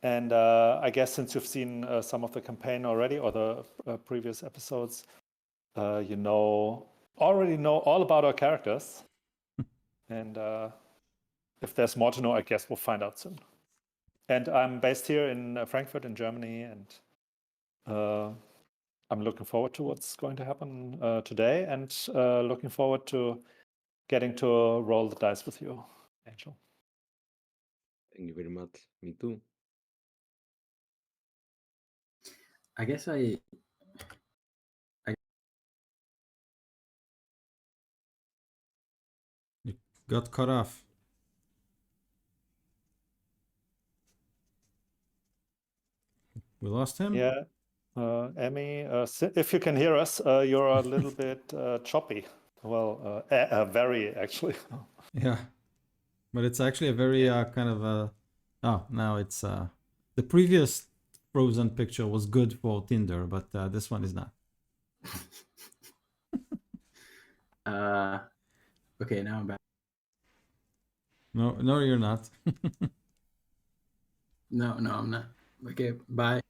And I guess since you've seen some of the campaign already or the previous episodes, you already know all about our characters. And if there's more to know, I guess we'll find out soon. And I'm based here in Frankfurt in Germany, and I'm looking forward to what's going to happen today, and looking forward to getting to roll the dice with you, Angel. Thank you very much. Me too. I guess I You got cut off. We lost him? Yeah. Emmy, if you can hear us, you're a little bit choppy. Well, very actually. Yeah. But it's actually a very kind of a... Oh, now it's... The previous frozen picture was good for Tinder, but this one is not. Okay, now I'm back. No, you're not. No, I'm not. Okay, bye.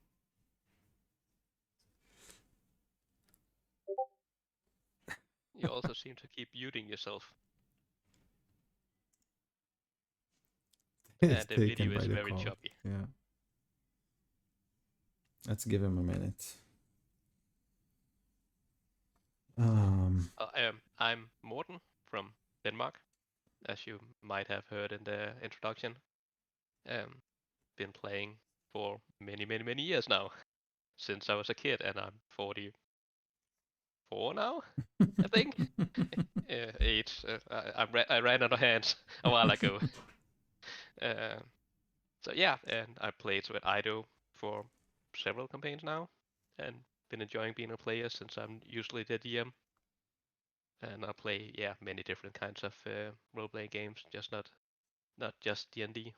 You also seem to keep muting yourself. It's And the taken video by is the very call. choppy. Yeah. Let's give him a minute. I'm Morten from Denmark, as you might have heard in the introduction. Been playing for many years now, since I was a kid, and I'm 44 now, I think. Age. I ran out of hands a while ago. So yeah, and I played with Ido for several campaigns now, and been enjoying being a player since I'm usually the DM. And I play many different kinds of role-playing games, just not just D&D.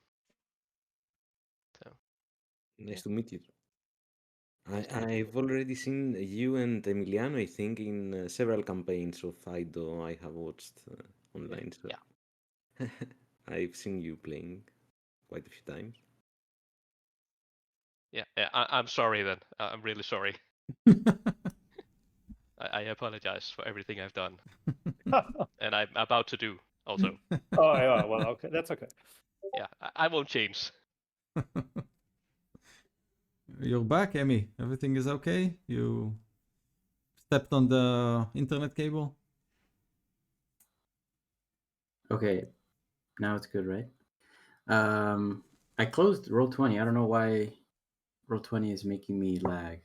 So Nice to meet you. I've already seen you and Emiliano, I think, in several campaigns of Ido I have watched online. So yeah. I've seen you playing quite a few times. Yeah, I'm sorry then. I'm really sorry. I apologize for everything I've done, and I'm about to do also. Oh yeah, well okay, that's okay. Yeah, I won't change. You're back, Emmy. Everything is okay? You stepped on the internet cable? Okay, now it's good, right? I closed Roll20. I don't know why Roll20 is making me lag.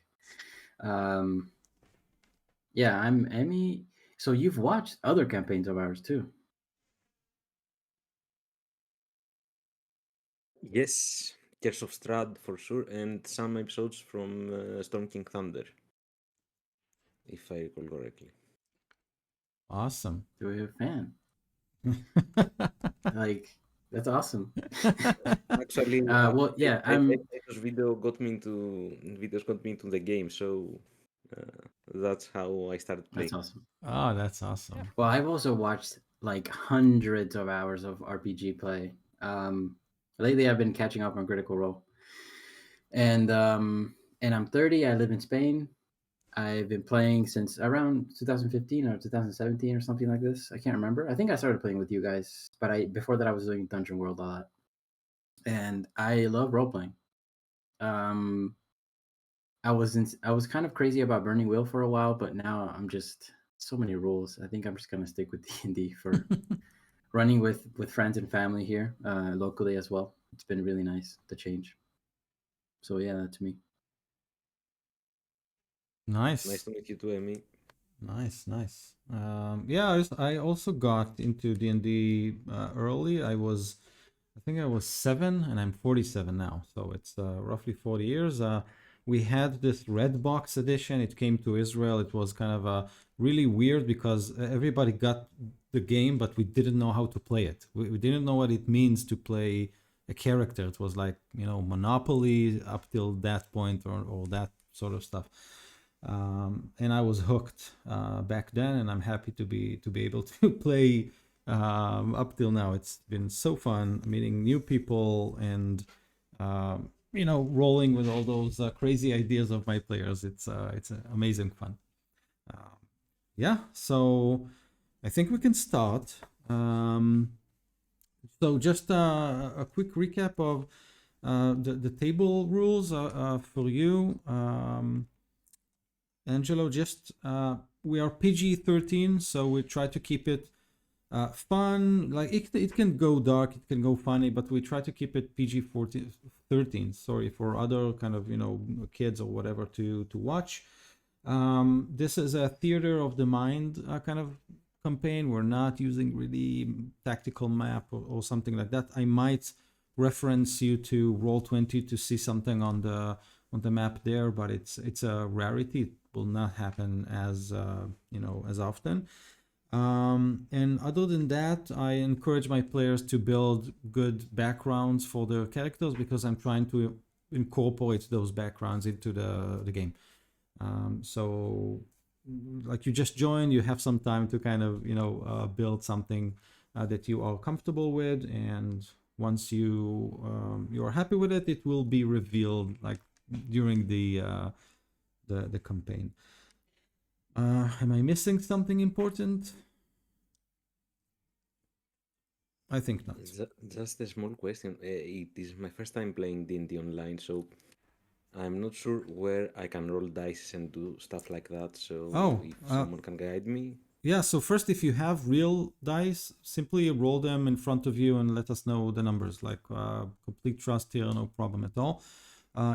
Yeah, I'm Emmy. So you've watched other campaigns of ours too? Yes, Curse of Strahd for sure, and some episodes from Storm King Thunder, if I recall correctly. Awesome. Do we have a fan? Like, that's awesome. Actually, well, yeah, videos got me into the game, so that's how I started playing. That's awesome. Oh, that's awesome. Well, I've also watched like hundreds of hours of RPG play. Lately, I've been catching up on Critical Role, and I'm 30. I live in Spain. I've been playing since around 2015 or 2017 or something like this. I can't remember. I think I started playing with you guys, but before that I was doing Dungeon World a lot, and I love role playing. I was kind of crazy about Burning Wheel for a while, but now I'm just so many rules. I think I'm just gonna stick with D&D for running with friends and family here locally as well. It's been really nice to change. So yeah, that's me. Nice. Nice to meet you too, Emmy. Nice. Yeah, I also got into D&D early. I think I was 7, and I'm 47 now, so it's roughly 40 years. We had this red box edition. It came to Israel. It was kind of really weird because everybody got the game, but we didn't know how to play it. We didn't know what it means to play a character. It was like, Monopoly up till that point, or that sort of stuff. And I was hooked back then, and I'm happy to be able to play up till now. It's been so fun meeting new people, and rolling with all those crazy ideas of my players. It's amazing fun. Yeah, so I think we can start. So just a quick recap of the table rules for you, Angelo. Just we are PG-13, so we try to keep it fun. Like it can go dark, it can go funny, but we try to keep it PG-13. Sorry, for other kind of kids or whatever to watch. This is a theater of the mind kind of campaign. We're not using really tactical map or something like that. I might reference you to Roll20 to see something on the map there, but it's a rarity. It will not happen as as often. And other than that, I encourage my players to build good backgrounds for their characters because I'm trying to incorporate those backgrounds into the game. So like you just joined, you have some time to kind of build something that you are comfortable with, and once you are happy with it, it will be revealed like during the campaign. Am I missing something important? I think not. Just a small question. It is my first time playing D&D online, so I'm not sure where I can roll dice and do stuff like that. So if someone can guide me. Yeah, so first, if you have real dice, simply roll them in front of you and let us know the numbers. Like complete trust here, no problem at all.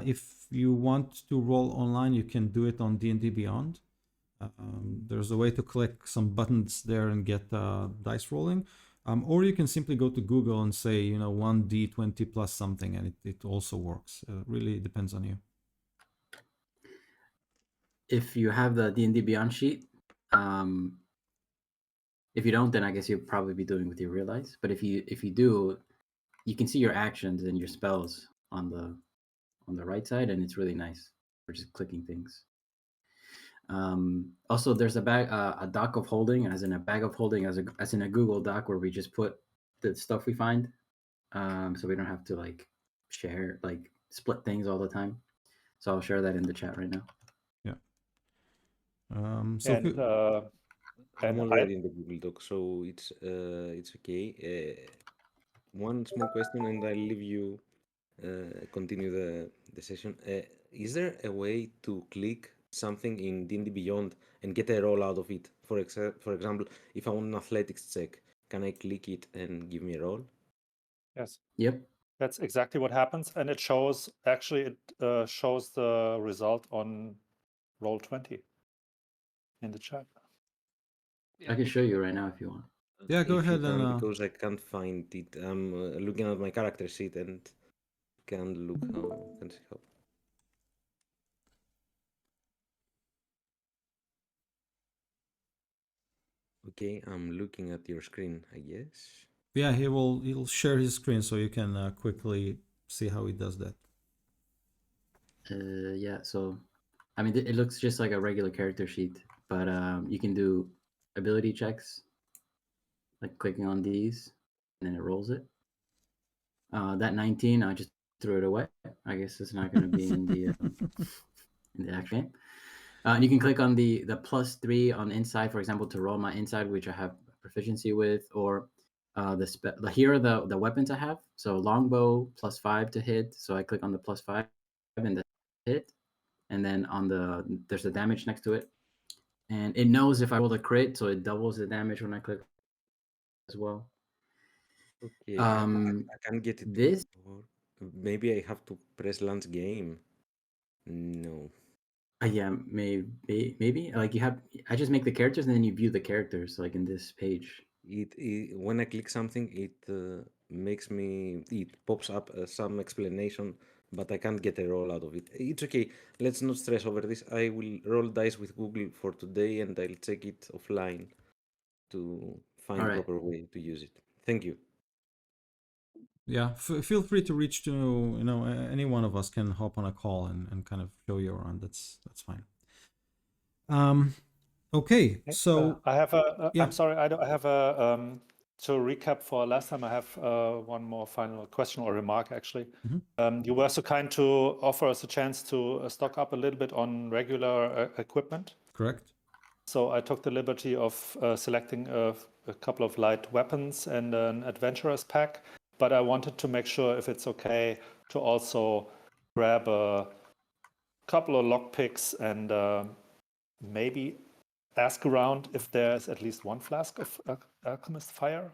If you want to roll online, you can do it on D&D Beyond. There's a way to click some buttons there and get dice rolling. Or you can simply go to Google and say, 1d20 plus something, and it also works. Really depends on you. If you have the D&D Beyond sheet, if you don't, then I guess you'll probably be doing with your real dice. But if you do, you can see your actions and your spells on the right side, and it's really nice for just clicking things. Also, there's a doc of holding, as in a bag of holding, as in a Google Doc where we just put the stuff we find, so we don't have to split things all the time. So I'll share that in the chat right now. Yeah. I'm already in the Google Doc, so it's okay. One small question, and I'll leave you continue the session. Is there a way to click something in D&D Beyond and get a roll out of it? For example, if I want an athletics check, can I click it and give me a roll? Yes. Yep. That's exactly what happens, and it shows the result on Roll20 in the chat. Yeah, I can show you right now if you want. Yeah, go ahead. Because I can't find it. I'm looking at my character sheet and can't look can't see how. Okay, I'm looking at your screen, I guess. Yeah, he'll share his screen so you can quickly see how he does that. Yeah, so I mean, it looks just like a regular character sheet, but you can do ability checks, like clicking on these, and then it rolls it. That 19, I just threw it away. I guess it's not going to be in the actual game. And you can click on the +3 on inside, for example, to roll my inside, which I have proficiency with, or here are the weapons I have. So longbow +5 to hit. So I click on the +5 and the hit, and then there's the damage next to it, and it knows if I roll a crit, so it doubles the damage when I click as well. Okay, I can't get it. This. Maybe I have to press launch game. No. Yeah, maybe like I just make the characters and then you view the characters like in this page. It when I click something, it pops up some explanation, but I can't get a roll out of it. It's okay. Let's not stress over this. I will roll dice with Google for today, and I'll check it offline to find the proper way to use it. Thank you. Yeah, feel free to reach to any one of us can hop on a call and kind of show you around. That's fine. Okay, so I have a. yeah. I'm sorry, I have a to recap for last time, I have one more final question or remark, actually. Mm-hmm. You were so kind to offer us a chance to stock up a little bit on regular equipment. Correct. So I took the liberty of selecting a couple of light weapons and an adventurer's pack, but I wanted to make sure if it's okay to also grab a couple of lockpicks and maybe ask around if there's at least one flask of alchemist fire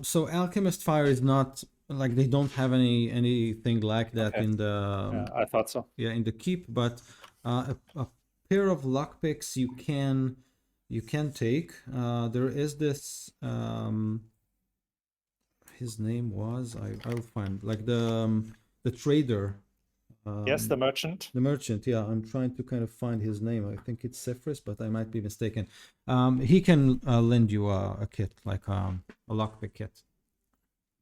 So alchemist fire is not like, they don't have anything like that Okay. in the Yeah, I thought so. in the keep, but a pair of lockpicks you can take. There is this his name was, I'll find, like the trader. Yes, the merchant. The merchant, yeah. I'm trying to kind of find his name. I think it's Cephras, but I might be mistaken. He can lend you a kit, like a lockpick kit.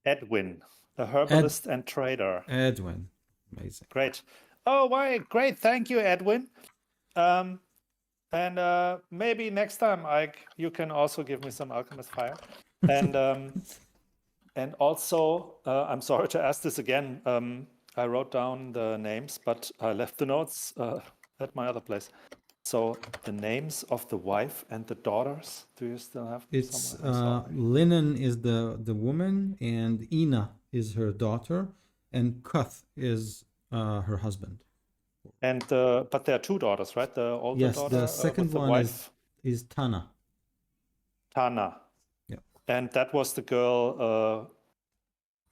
Edwin, a herbalist and trader. Edwin, amazing. Great. Oh, why? Great. Thank you, Edwin. And maybe next time, you can also give me some alchemist fire. And also, I'm sorry to ask this again. I wrote down the names, but I left the notes at my other place. So the names of the wife and the daughters, do you still have them It's somewhere? Linen is the woman, and Ina is her daughter, and Cuth is her husband. And but there are two daughters, right? The older Yes, daughter, the second with the one wife, is Tana. Tana. Yeah. And that was the girl.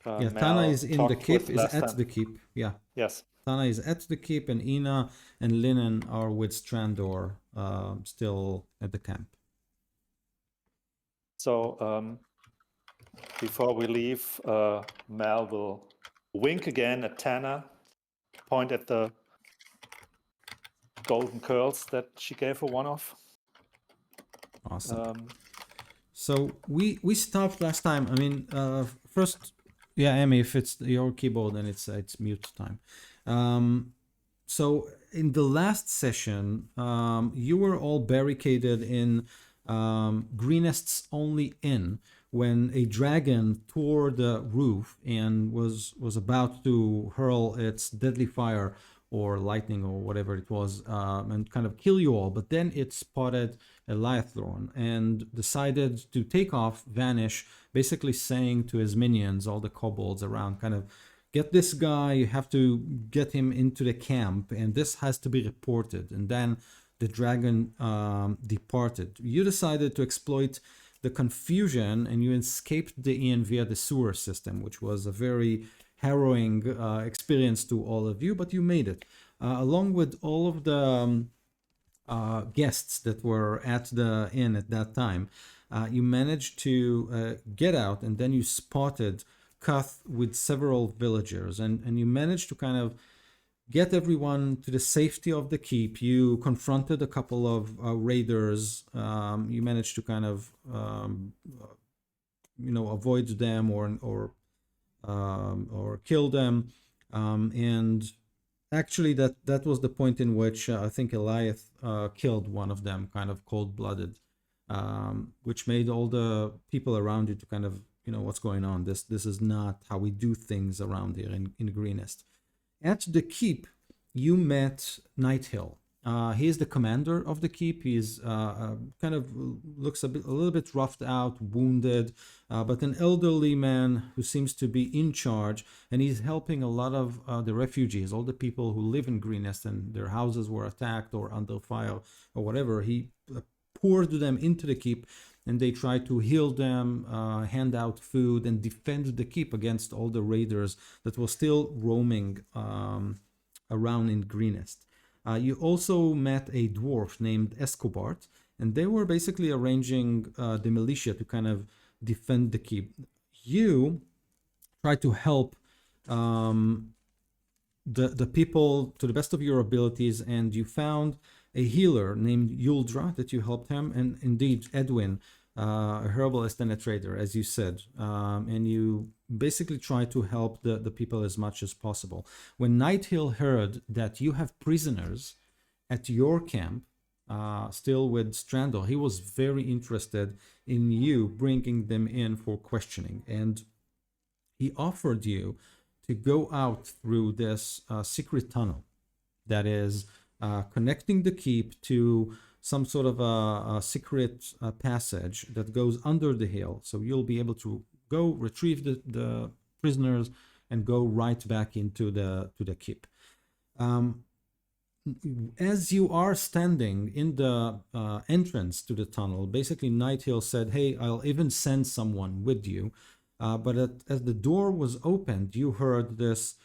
Yeah, Mel Tana is in the talked keep, with is last at time. the keep. Yeah. Yes. Tana is at the keep, and Ina and Linen are with Strandor, still at the camp. So before we leave, Mal will wink again at Tana, point at the golden curls that she gave her one of. Awesome. So we stopped last time. I mean, first, yeah, Emmy, if it's your keyboard, then it's mute time. So in the last session, you were all barricaded in Greenest's only inn when a dragon tore the roof and was about to hurl its deadly fire or lightning or whatever it was, and kind of kill you all. But then it spotted a Lyathrone and decided to take off, vanish, basically saying to his minions, all the kobolds around, kind of, get this guy, you have to get him into the camp, and this has to be reported. And then the dragon departed. You decided to exploit the confusion, and you escaped the inn via the sewer system, which was a very harrowing experience to all of you, but you made it. Along with all of the guests that were at the inn at that time, you managed to get out, and then you spotted Cuth with several villagers, and you managed to kind of get everyone to the safety of the keep. You confronted a couple of raiders. You managed to kind of avoid them or kill them, and actually that was the point in which I think Eliath killed one of them, kind of cold-blooded, which made all the people around you to kind of, what's going on. This is not how we do things around here in Greenest. At the keep, you met Nighthill. He is the commander of the keep. He's kind of looks a little bit roughed out, wounded, but an elderly man who seems to be in charge, and he's helping a lot of the refugees, all the people who live in Greenest and their houses were attacked or under fire or whatever. He poured them into the keep, and they try to heal them, hand out food, and defend the keep against all the raiders that were still roaming around in Greenest. You also met a dwarf named Escobart, and they were basically arranging the militia to kind of defend the keep. You tried to help the people to the best of your abilities, and you found a healer named Yuldra that you helped him, and indeed Edwin, a herbalist and a trader, as you said, and you basically try to help the people as much as possible. When Nighthill heard that you have prisoners at your camp, still with Strandor. He was very interested in you bringing them in for questioning, and he offered you to go out through this secret tunnel that is connecting the keep to some sort of a secret passage that goes under the hill. So you'll be able to go retrieve the prisoners and go right back into the keep. As you are standing in the entrance to the tunnel, basically Nighthill said, "Hey, I'll even send someone with you." But as the door was opened, you heard this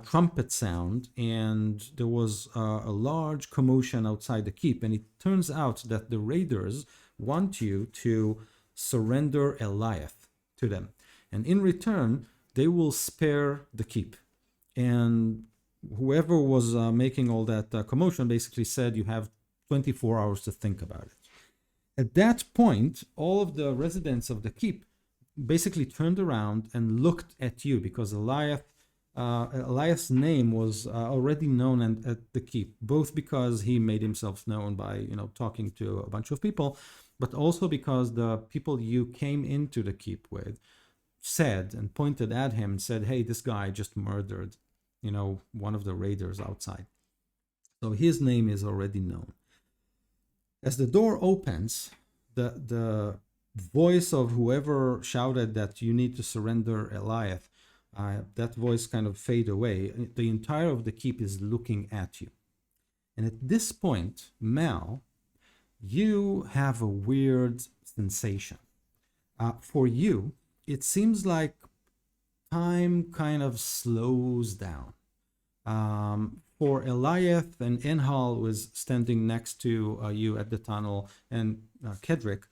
trumpet sound, and there was a large commotion outside the keep. And it turns out that the raiders want you to surrender Eliath to them. And in return, they will spare the keep. And whoever was making all that commotion basically said you have 24 hours to think about it. At that point, all of the residents of the keep basically turned around and looked at you, because Eliath's name was already known at the keep, both because he made himself known by talking to a bunch of people, but also because the people you came into the keep with said and pointed at him and said, "Hey, this guy just murdered one of the raiders outside." So his name is already known. As the door opens, the voice of whoever shouted that you need to surrender Eliath, that voice kind of fade away. The entire of the keep is looking at you. And at this point, Mal, you have a weird sensation. For you, it seems like time kind of slows down. For Eliath and Enhal was standing next to you at the tunnel, and Kedrick,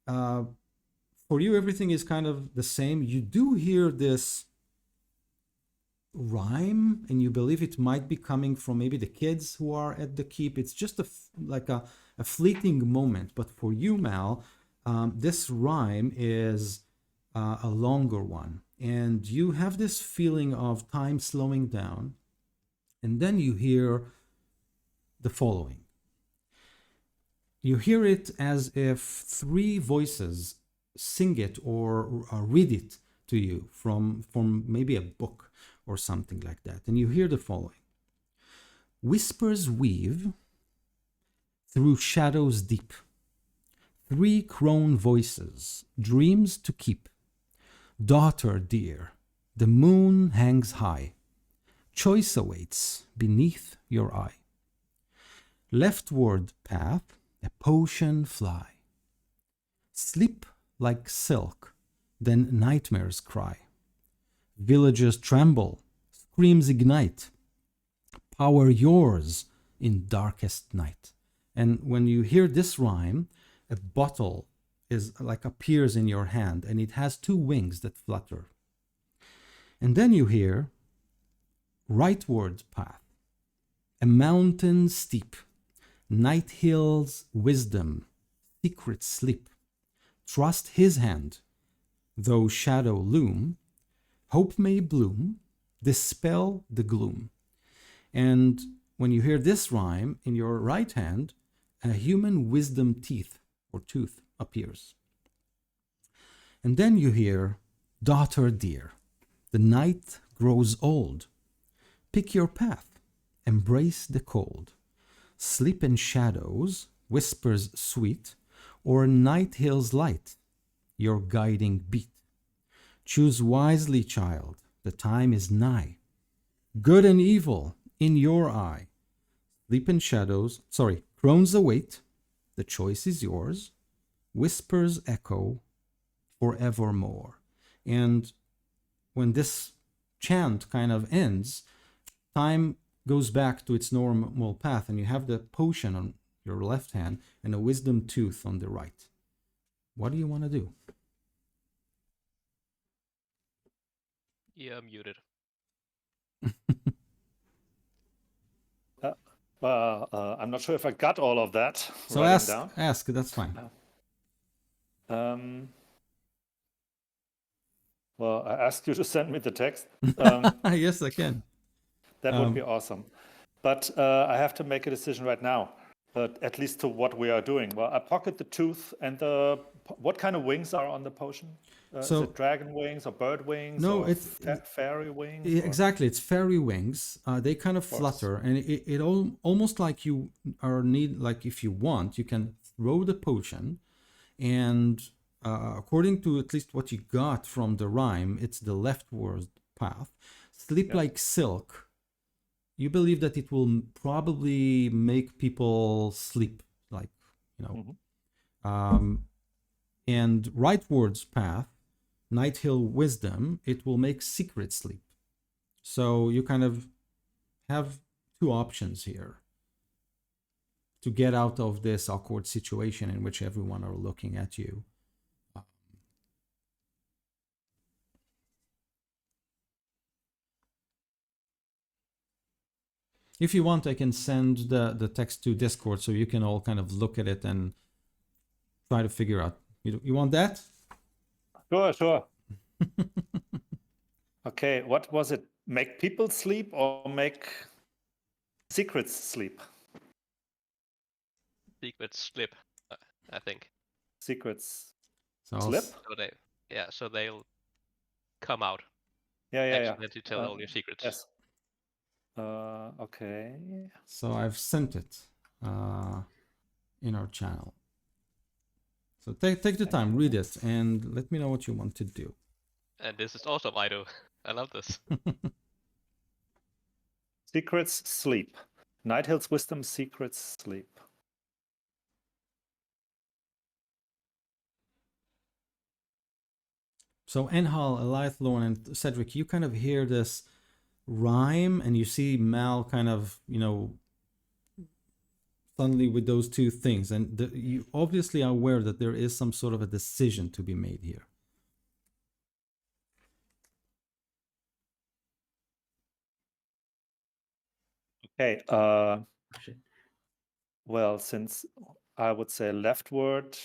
for you, everything is kind of the same. You do hear this rhyme, and you believe it might be coming from maybe the kids who are at the keep. It's just like a fleeting moment. But for you, Mal, this rhyme is a longer one. And you have this feeling of time slowing down. And then you hear the following. You hear it as if three voices sing it or read it to you from maybe a book or something like that. And you hear the following. Whispers weave through shadows deep. Three crone voices, dreams to keep. Daughter dear, the moon hangs high. Choice awaits beneath your eye. Leftward path, a potion fly. Sleep like silk, then nightmares cry. Villagers tremble, screams ignite. Power yours in darkest night. And when you hear this rhyme, a bottle appears in your hand, and it has two wings that flutter. And then you hear rightward path, a mountain steep, night hill's wisdom, secret sleep. Trust his hand, though shadow loom, hope may bloom, dispel the gloom. And when you hear this rhyme, in your right hand, a human wisdom teeth or tooth appears. And then you hear, daughter dear, the night grows old. Pick your path, embrace the cold. Sleep in shadows, whispers sweet, or night hill's light, your guiding beat. Choose wisely, child, the time is nigh. Good and evil in your eye. Sleep in shadows, crones await, the choice is yours. Whispers echo forevermore. And when this chant kind of ends, time goes back to its normal path, and you have the potion on your left hand and a wisdom tooth on the right. What do you want to do? Yeah, I'm muted. I'm not sure if I got all of that. So ask, that's fine. Well, I asked you to send me the text. Yes, I can. That would be awesome. But I have to make a decision right now. at least to what we are doing. Well, I pocket the tooth and what kind of wings are on the potion? Is it dragon wings or bird wings? No, or it's fairy wings. Exactly, it's fairy wings. They kind of flutter, and it almost like you are like if you want, you can throw the potion, and according to at least what you got from the rhyme, it's the leftward path. Sleep like silk. You believe that it will probably make people sleep, like, and rightwards path, Night Hill wisdom, it will make secret sleep. So you kind of have two options here to get out of this awkward situation in which everyone are looking at you. If you want, I can send the text to Discord so you can all kind of look at it and try to figure out. You want that? Sure. Okay, what was it? Make people sleep or make secrets sleep? Secrets slip, I think. Secrets So slip? So they'll come out. Yeah. And you tell all your secrets. Yes. Okay. So I've sent it in our channel. So take the time, read it, and let me know what you want to do. And this is awesome, Ido. I love this. Secrets sleep. Nighthill's wisdom, secrets sleep. So Enhal, Elythlorn, and Cedric, you kind of hear this rhyme, and you see Mal kind of, suddenly with those two things, and you obviously are aware that there is some sort of a decision to be made here. Okay. Well, since I would say leftward,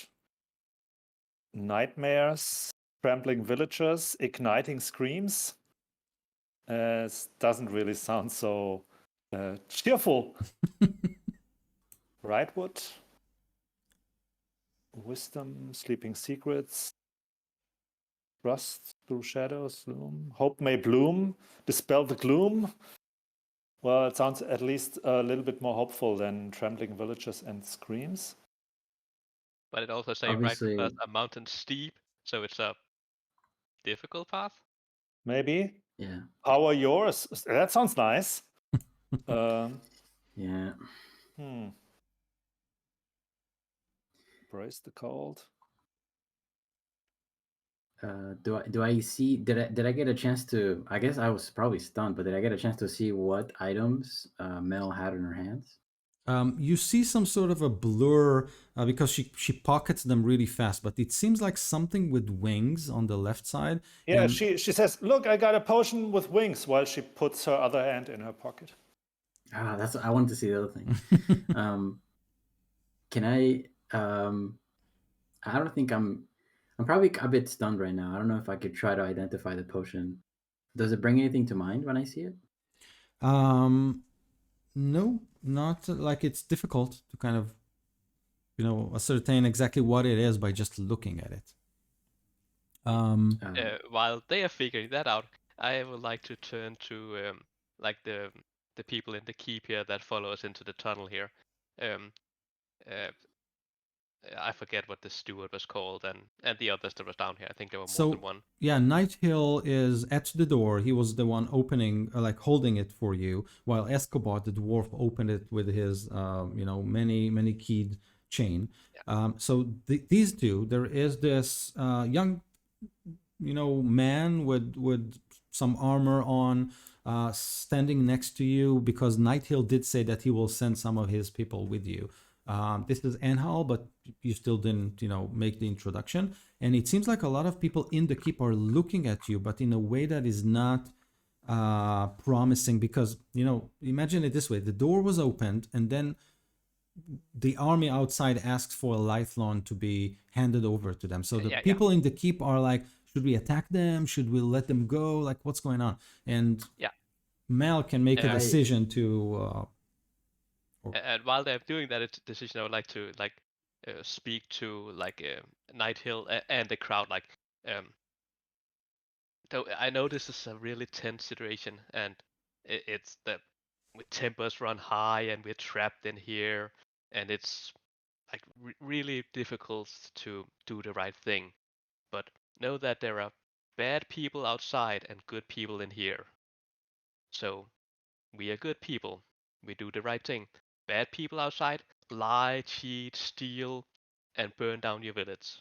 nightmares, trampling villagers, igniting screams, doesn't really sound so cheerful. Rightwood, wisdom, sleeping secrets, rust through shadows, loom, hope may bloom, dispel the gloom. Well, it sounds at least a little bit more hopeful than trembling villages and screams. But it also says Obviously- right a mountain steep, so it's a difficult path. Maybe. Yeah. Power yours. That sounds nice. Yeah. Embrace the cold. Do I see? Did I get a chance to? I guess I was probably stunned, but did I get a chance to see what items Mel had in her hands? You see some sort of a blur because she pockets them really fast, but it seems like something with wings on the left side. Yeah, and she says, "Look, I got a potion with wings," while she puts her other hand in her pocket. That's I wanted to see the other thing. Can I? I don't think I'm probably a bit stunned right now. I don't know if I could try to identify the potion. Does it bring anything to mind when I see it? No, not like it's difficult to kind of, ascertain exactly what it is by just looking at it. While they are figuring that out, I would like to turn to like the people in the keep here that follow us into the tunnel here. I forget what the steward was called, and the others that was down here. I think there were more than one. Yeah, Night Hill is at the door. He was the one opening, holding it for you, while Escobar, the dwarf, opened it with his, many keyed chain. Yeah. So these two, there is this young, man with some armor on, standing next to you, because Night Hill did say that he will send some of his people with you. This is Enhal, but you still didn't, make the introduction. And it seems like a lot of people in the keep are looking at you, but in a way that is not promising, because, imagine it this way. The door was opened, and then the army outside asked for a Elythlorn to be handed over to them. So the people in the keep are like, should we attack them? Should we let them go? Like, what's going on? And Mal can make a decision to And while they're doing that decision, I would like to speak to Night Hill and the crowd. Though I know this is a really tense situation, and it's that with tempers run high, and we're trapped in here, and it's like really difficult to do the right thing. But know that there are bad people outside and good people in here. So we are good people. We do the right thing. Bad people outside lie, cheat, steal, and burn down your village.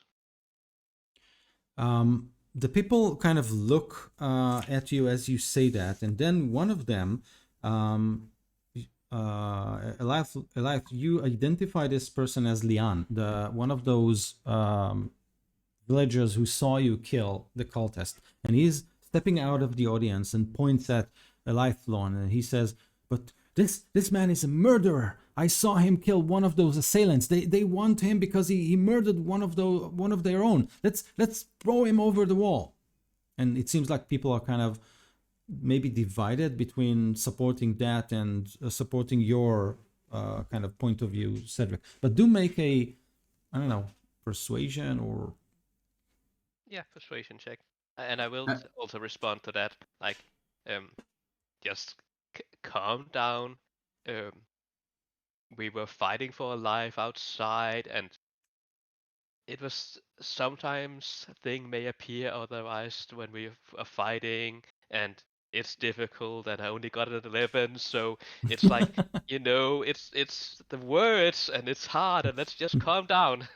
The people kind of look at you as you say that, and then one of them, Elias, you identify this person as Lian, one of those villagers who saw you kill the cultist, and he's stepping out of the audience and points at Elithlon, and he says, "But this man is a murderer. I saw him kill one of those assailants. They want him because he murdered one of their own. Let's throw him over the wall." And it seems like people are kind of maybe divided between supporting that and supporting your kind of point of view, Cedric. But do make a, I don't know, persuasion or... Yeah, persuasion check. And I will also respond to that. Just calm down. We were fighting for our life outside, and it was sometimes a thing may appear otherwise when we are fighting, and it's difficult, and I only got an 11, so it's like, it's the words, and it's hard, and let's just calm down.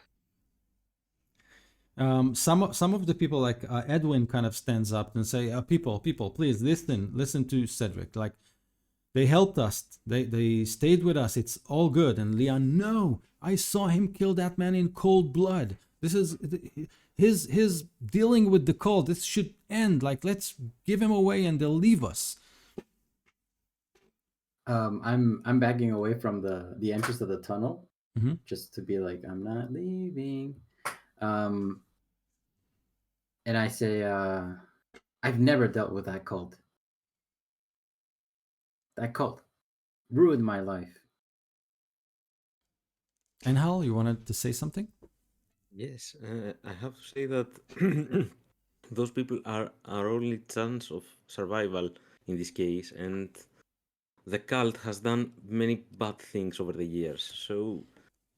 Some of the people like Edwin kind of stands up and say, people, please listen to Cedric. Like, they helped us. They stayed with us. It's all good. And Leon, no, I saw him kill that man in cold blood. This is his dealing with the cult. This should end. Like, let's give him away and they'll leave us. I'm backing away from the entrance of the tunnel, mm-hmm. just to be like, I'm not leaving. And I say, I've never dealt with that cult. That cult ruined my life. And Hal, you wanted to say something? Yes, I have to say that those people are our only chance of survival in this case, and the cult has done many bad things over the years. So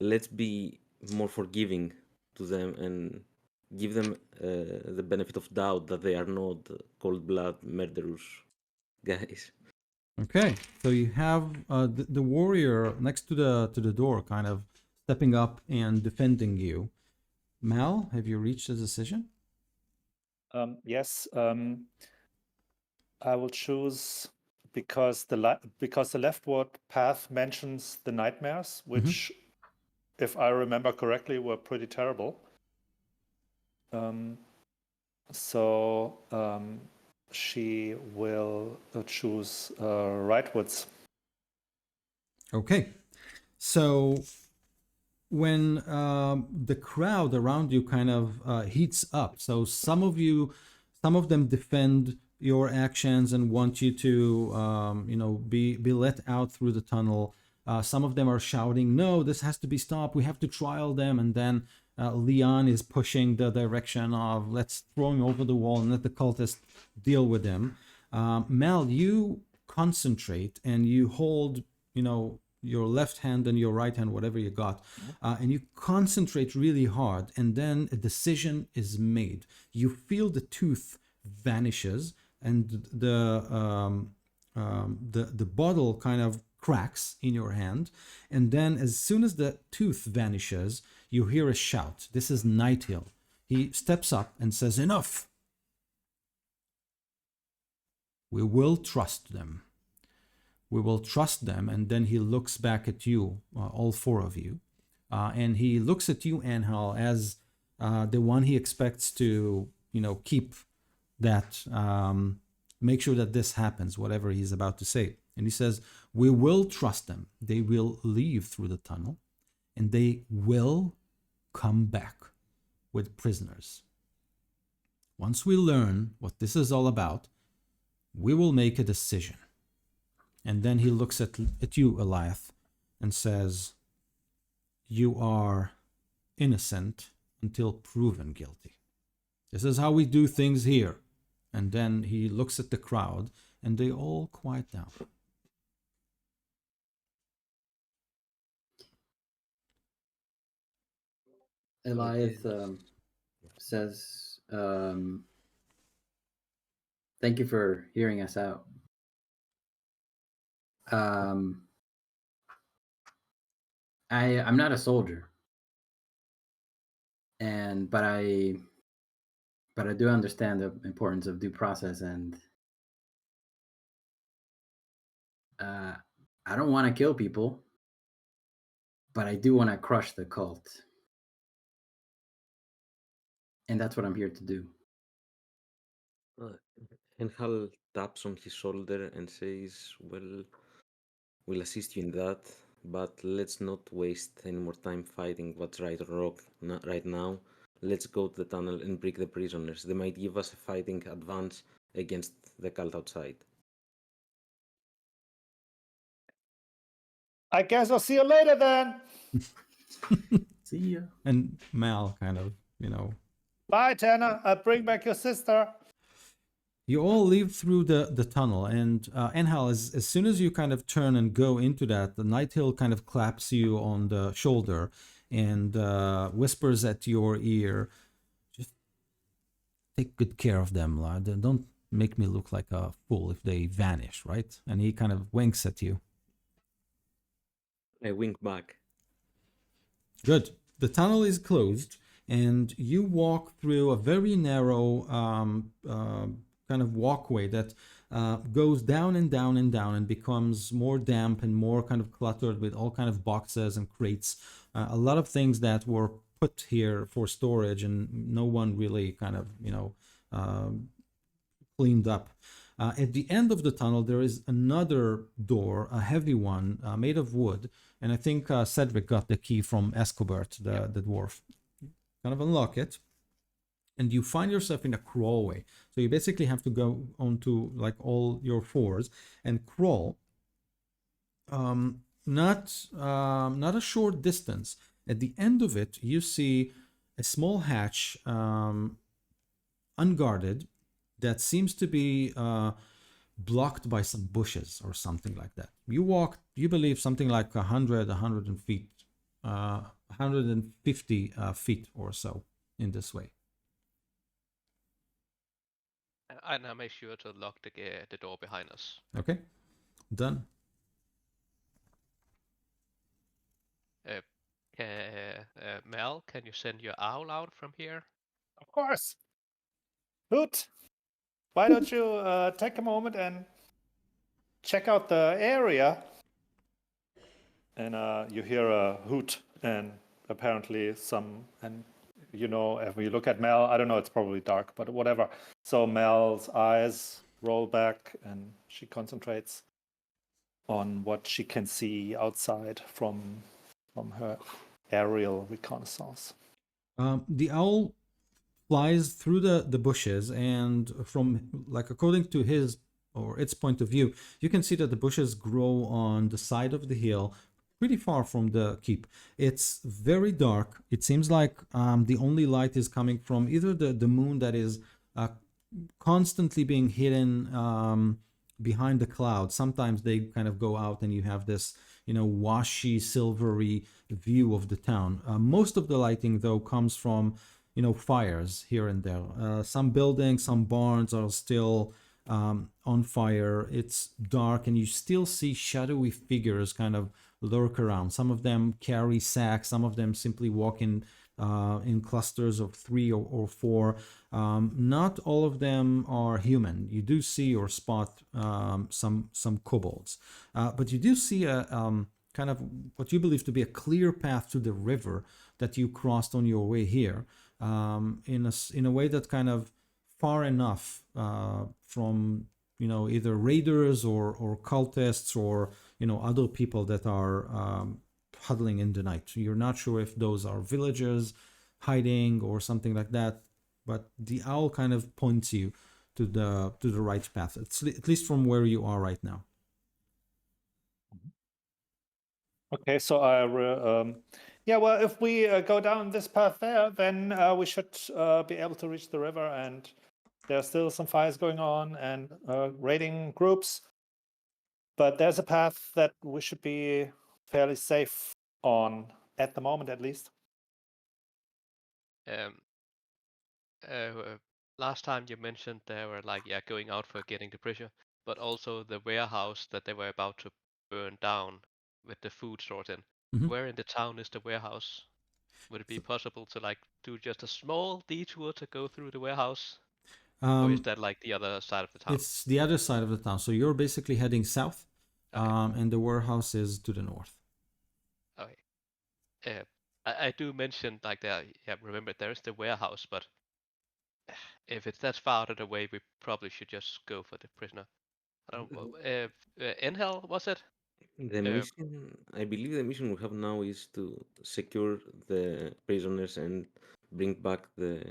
let's be more forgiving to them and give them the benefit of doubt that they are not cold-blood murderous guys. Okay, so you have the warrior next to the door, kind of stepping up and defending you. Mal, have you reached a decision? Yes, I will choose because the leftward path mentions the nightmares, which, if I remember correctly, were pretty terrible. So she will choose rightwards. Okay, so when the crowd around you kind of heats up, so some of them defend your actions and want you to be let out through the tunnel. Some of them are shouting, "No, this has to be stopped. We have to trial them." And then Leon is pushing the direction of, "Let's throw him over the wall and let the cultists deal with him." Mal, you concentrate and you hold, your left hand and your right hand, whatever you got, and you concentrate really hard, and then a decision is made. You feel the tooth vanishes, and the bottle kind of cracks in your hand, and then as soon as the tooth vanishes, you hear a shout. This is Night Hill. He steps up and says, "Enough! We will trust them. We will trust them." And then he looks back at you, all four of you, and he looks at you, Angel, as the one he expects to, keep that, make sure that this happens, whatever he's about to say. And he says, "We will trust them. They will leave through the tunnel, and they will come back with prisoners. Once we learn what this is all about, we will make a decision." And then he looks at you, Eliath, and says, "You are innocent until proven guilty. This is how we do things here." And then he looks at the crowd and they all quiet down. Elias says, "Thank you for hearing us out. I'm not a soldier, but I do understand the importance of due process, and I don't want to kill people, but I do want to crush the cult, and that's what I'm here to do." And Hal taps on his shoulder and says, "Well, we'll assist you in that, but let's not waste any more time fighting what's right or wrong right now. Let's go to the tunnel and break the prisoners. They might give us a fighting advance against the cult outside." I guess I'll see you later then. See ya. And Mal kind of, Bye, Tanner. I'll bring back your sister. you all leave through the tunnel, and Enhal, as soon as you kind of turn and go into that, the Nighthill kind of claps you on the shoulder and whispers at your ear, "Just take good care of them, lad. Don't make me look like a fool if they vanish, right?" And he kind of winks at you. I wink back. Good. The tunnel is closed, and you walk through a very narrow kind of walkway that goes down and down and down and becomes more damp and more kind of cluttered with all kind of boxes and crates. A lot of things that were put here for storage and no one really kind of, cleaned up. At the end of the tunnel, there is another door, a heavy one, made of wood. And I think Cedric got the key from Escobert, the dwarf. Kind of unlock it. And you find yourself in a crawlway. So you basically have to go onto like all your fours and crawl. Not a short distance. At the end of it, you see a small hatch, unguarded, that seems to be blocked by some bushes or something like that. You walk, you believe, something like 150 feet or so in this way. And I make sure to lock the door behind us. Okay, done. Mel, can you send your owl out from here? Of course. Hoot, why don't you take a moment and check out the area? And you hear a hoot and apparently and if you look at Mel, I don't know, it's probably dark, but whatever. So Mel's eyes roll back and she concentrates on what she can see outside from her aerial reconnaissance. The owl flies through the bushes, and from, like, according to his or its point of view, you can see that the bushes grow on the side of the hill pretty far from the keep. It's very dark. It seems like the only light is coming from either the moon that is constantly being hidden behind the clouds. Sometimes they kind of go out and you have this, washy, silvery view of the town. Most of the lighting, though, comes from, fires here and there. Some buildings, some barns are still on fire. It's dark and you still see shadowy figures kind of lurk around. Some of them carry sacks, some of them simply walk in clusters of 3 or 4. Not all of them are human. You do see or spot some kobolds, but you do see a kind of what you believe to be a clear path to the river that you crossed on your way here, in a way that kind of far enough from either raiders or cultists or other people that are huddling in the night. You're not sure if those are villagers hiding or something like that, but the owl kind of points you to the right path, at least from where you are right now. Okay, so yeah, well, if we go down this path there, then we should be able to reach the river, and there's still some fires going on and raiding groups. But there's a path that we should be fairly safe on at the moment, at least. Last time you mentioned they were like, yeah, going out for getting the pressure, but also the warehouse that they were about to burn down with the food stored in. Mhm. Where in the town is the warehouse? Would it be possible to like do just a small detour to go through the warehouse? Or is that like the other side of the town? It's the other side of the town. So you're basically heading south, Okay. and the warehouse is to the north. Okay. I do mention like there. Yeah, remember there's the warehouse, but if it's that far out of the way, we probably should just go for the prisoner. I don't know. Enhel, was it? The mission, I believe the mission we have now is to secure the prisoners and bring back the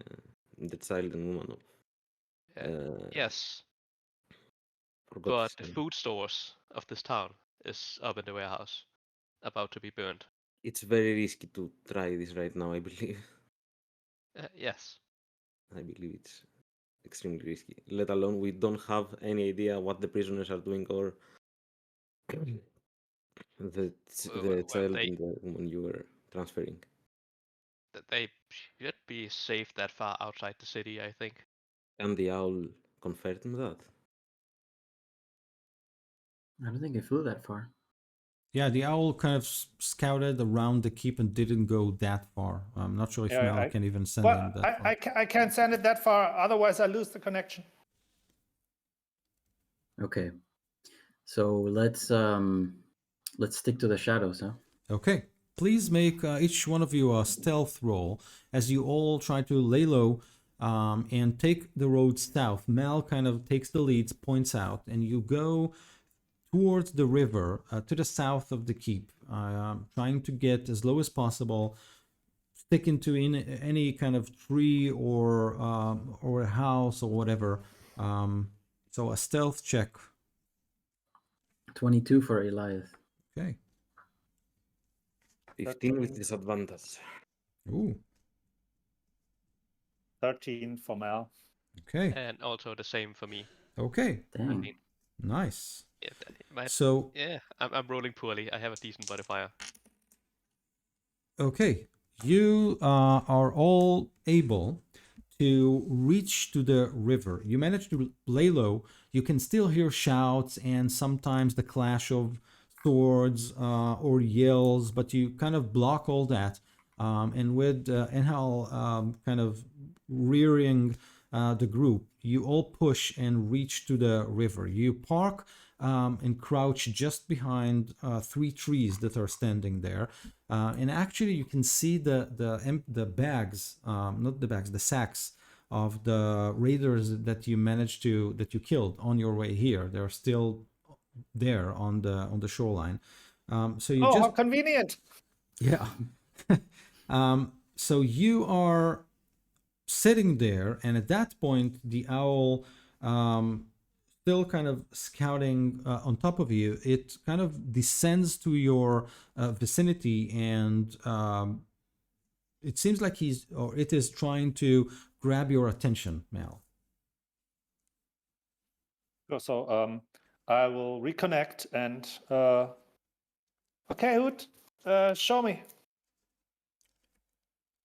child and woman of. Yes, Forgot but his the name. food stores of this town is up in the warehouse, about to be burned. It's very risky to try this right now, I believe. Yes. I believe it's extremely risky. Let alone we don't have any idea what the prisoners are doing or the Well, child and the woman you were transferring. they should be safe that far outside the city, I think. And the owl confirmed that. I don't think it flew that far. Yeah, the owl kind of scouted around the keep and didn't go that far. I'm not sure if Mel can even send him that far. I can't send it that far, otherwise I lose the connection. Okay, so let's stick to the shadows, huh? Okay, please make each one of you a stealth roll as you all try to lay low and take the road south. Mel kind of takes the lead, points out, and you go towards the river to the south of the keep, trying to get as low as possible, stick into any kind of tree or a house or whatever. So a stealth check. 22 for Elias. Okay. 15 with disadvantage. Ooh. 13 for Mel. Okay. And also the same for me. Okay. Dang. Nice. Yeah, So yeah, I'm rolling poorly. I have a decent modifier. okay, you are all able to reach to the river. You manage to lay low. You can still hear shouts and sometimes the clash of swords or yells, but you kind of block all that. And with Enhal kind of rearing the group, you all push and reach to the river. You park and crouch just behind 3 trees that are standing there. And actually, you can see the bags, not the bags, the sacks of the raiders that you killed on your way here. They're still there on the shoreline. So you how convenient! Yeah. So you are sitting there, and at that point, the owl still kind of scouting on top of you. It kind of descends to your vicinity, and it seems like it is trying to grab your attention, Mel. So I will reconnect and okay, Hoot, show me.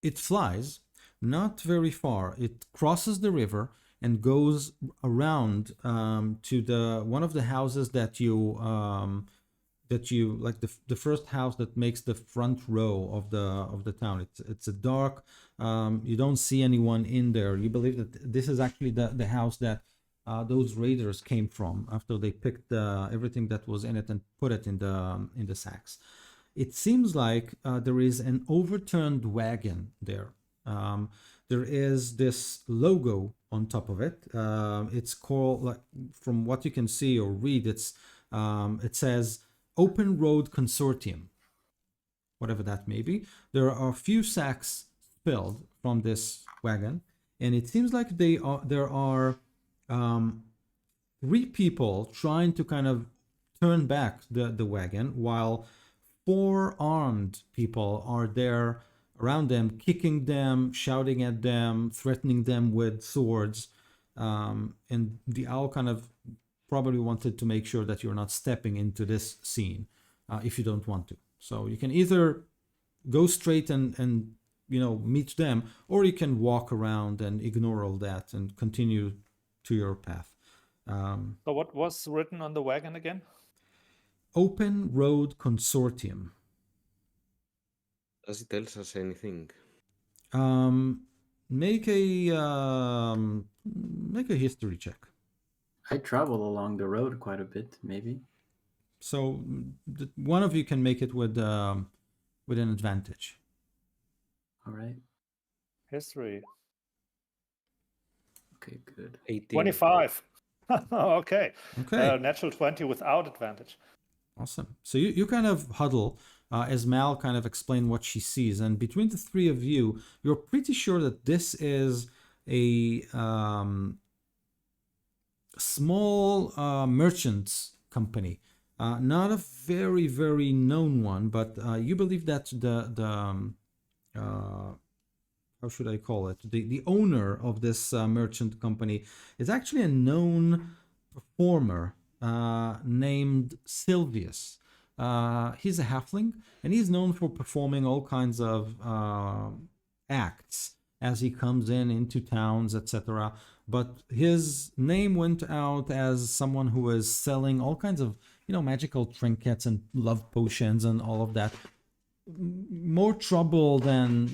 It flies not very far. It crosses the river and goes around to one of the houses that you like, the first house that makes the front row of the town. It's a dark. You don't see anyone in there. You believe that this is actually the house that those raiders came from after they picked everything that was in it and put it in the sacks. It seems like there is an overturned wagon there. There is this logo on top of it. It's called, like, from what you can see or read, it says Open Road Consortium, whatever that may be. There are a few sacks spilled from this wagon, and it seems like there are 3 people trying to kind of turn back the wagon, while 4 armed people are there around them, kicking them, shouting at them, threatening them with swords. And the owl kind of probably wanted to make sure that you're not stepping into this scene if you don't want to. So you can either go straight and meet them, or you can walk around and ignore all that and continue to your path. So what was written on the wagon again? Open Road Consortium. Does it tell us anything? Make a history check. I travel along the road quite a bit, maybe. So one of you can make it with an advantage. All right. History. Okay, good. 18. 25. Okay. Okay. Natural 20 without advantage. Awesome. So you kind of huddle as Mal kind of explain what she sees, and between the three of you, you're pretty sure that this is a small merchants company, not a very, very known one, but you believe that the how should I call it? The owner of this merchant company is actually a known performer named Sylvius. He's a halfling, and he's known for performing all kinds of acts as he comes into towns, etc. But his name went out as someone who is selling all kinds of, magical trinkets and love potions and all of that. More trouble than,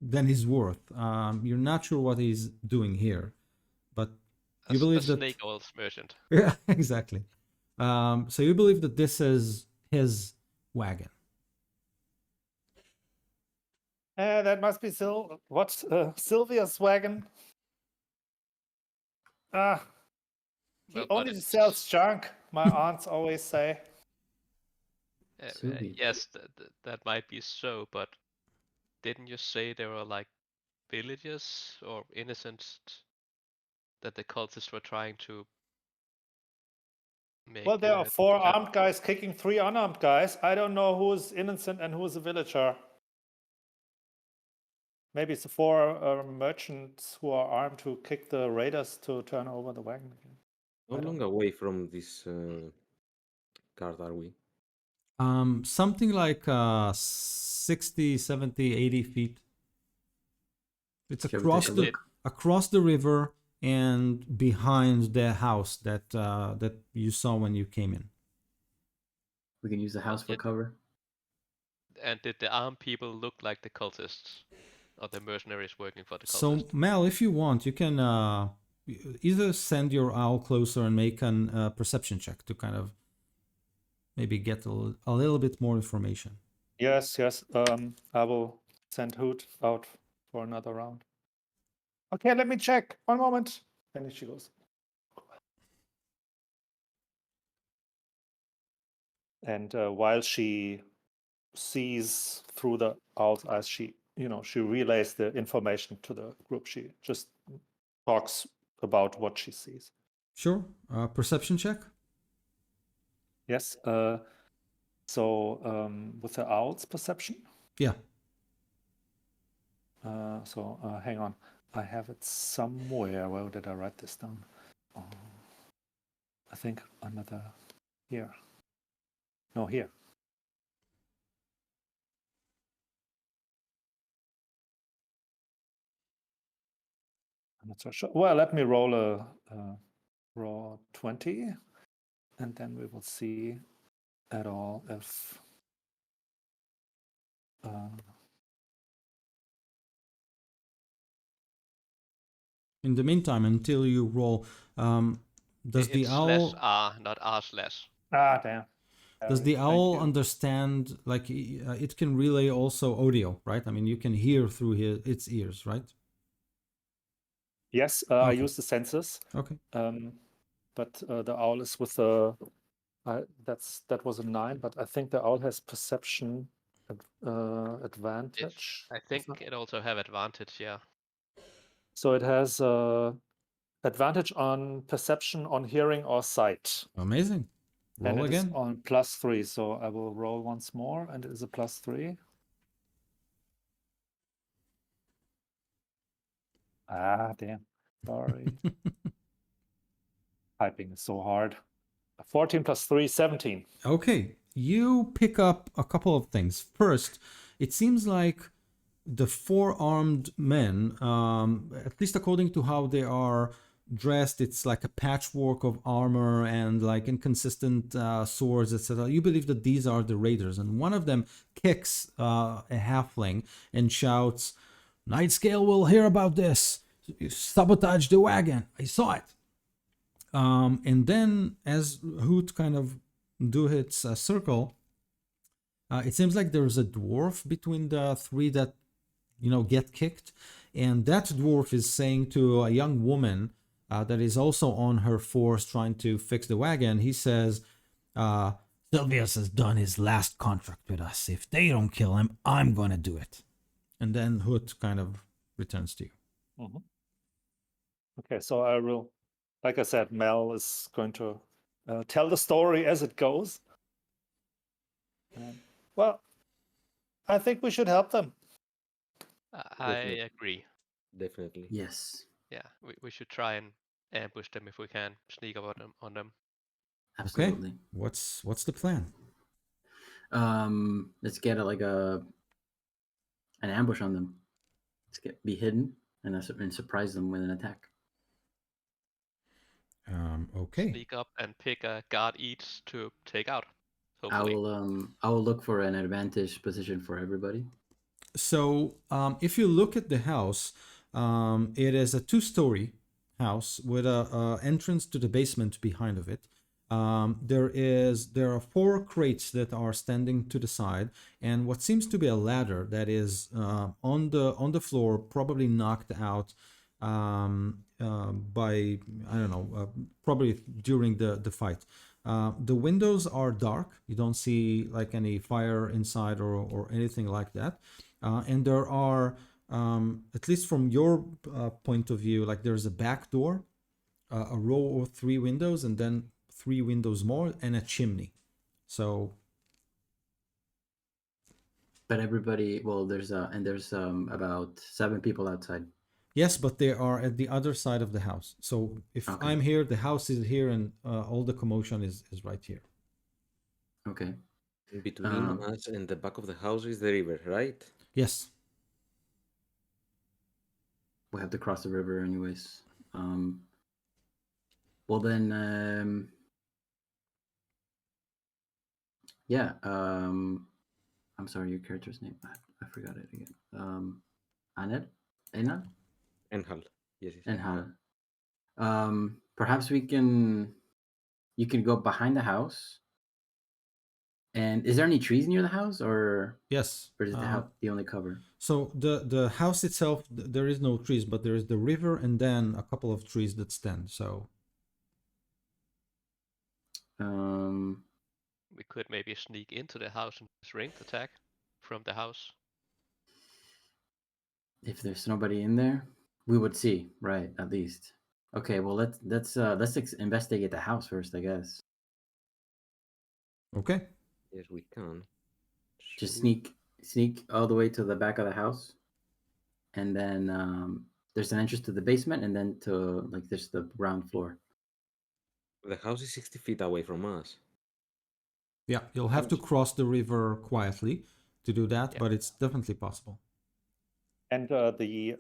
than he's worth. You're not sure what he's doing here, but you believe a that snake oil's merchant. Yeah, exactly. So you believe that this is his wagon. That must be Sylvia's wagon. He Well, only but sells junk, my aunts always say. Sylvie. yes, that might be so, but didn't you say there were like villages or innocents that the cultists were trying to make? Well, there are to 4 turn- armed guys kicking 3 unarmed guys. I don't know who's innocent and who's a villager. Maybe it's the 4 merchants who are armed who kick the raiders to turn over the wagon again. How long away from this card are we? Something like 60, 70, 80 feet. It's Shall we across take a the look? across the river and behind the house that that you saw when you came in. We can use the house for Yeah. cover. And did the armed people look like the cultists? Or the mercenaries working for the So cultists? Mel, if you want, you can either send your owl closer and make a perception check to kind of maybe get a little bit more information. Yes. I will send Hoot out for another round. Okay, let me check. One moment. And she goes. And while she sees through the owl's eyes, she relays the information to the group. She just talks about what she sees. Sure. Perception check. Yes. So with the owl's perception. Yeah. So hang on. I have it somewhere. Where did I write this down? I think another here. No, here. I'm not so sure. Well, let me roll a raw 20, and then we will see at all if In the meantime, until you roll, does the It's owl /R, not R/. damn. does the Thank owl you. understand, like it can relay also audio, right? I mean, you can hear through its ears, right? Yes, I Okay. use the senses. Okay. But the owl is with the that was a 9, but I think the owl has perception advantage. I think it also have advantage, yeah. So it has advantage on perception, on hearing, or sight. Amazing. Roll and it is again. on +3, so I will roll once more, and it is a +3. Ah, damn. Sorry. Typing is so hard. 14 + 3, 17. Okay, you pick up a couple of things. First, it seems like the four-armed men, at least according to how they are dressed, it's like a patchwork of armor and like inconsistent swords, etc. You believe that these are the raiders, and one of them kicks a halfling and shouts, "Nightscale will hear about this. You sabotaged the wagon. I saw it." And then as Hoot kind of do its circle, it seems like there's a dwarf between the three that get kicked, and that dwarf is saying to a young woman that is also on her force trying to fix the wagon. He says, "Silvius has done his last contract with us. If they don't kill him, I'm gonna do it." And then Hoot kind of returns to you. Mm-hmm. Okay, so I will, like I said, Mel is going to tell the story as it goes. Well, I think we should help them. I Definitely. agree. Definitely. Yes, Yeah, we should try and ambush them if we can, sneak up on them. absolutely. Okay, what's the plan? Let's get an ambush on them. Be hidden and surprise them with an attack. Okay. Sneak up and pick a guard each to take out. I Hopefully. will look for an advantage position for everybody. So if you look at the house, it is a two-story house with a entrance to the basement behind of it. There are 4 crates that are standing to the side, and what seems to be a ladder that is on the floor, probably knocked out by, I don't know, probably during the fight. The windows are dark. You don't see like any fire inside or anything like that. And there are, at least from your point of view, like there's a back door, a row of 3 windows, and then 3 windows more, and a chimney. So. But everybody, well, there's about 7 people outside. Yes, but they are at the other side of the house. So if Okay. I'm here, the house is here, and all the commotion is right here. Okay. In between us and the back of the house is the river, right? Yes. We have to cross the river anyways. Well then, yeah. I'm sorry, your character's name. I forgot it again. Anel, Enal, Enhal. Yes, yes. Enhal. Perhaps you can go behind the house. And is there any trees near the house, or Yes. or is the house the only cover? So the house itself, there is no trees, but there is the river and then a couple of trees that stand. So We could maybe sneak into the house and just ranged attack from the house. If there's nobody in there, we would see, right? At least. Okay. Well, let's investigate the house first, I guess. okay. Yes, we can. Just So sneak all the way to the back of the house, and then there's an entrance to the basement, and then to like there's the ground floor. the house is 60 feet away from us. Yeah, you'll have to cross the river quietly to do that, Yeah. but it's definitely possible. And the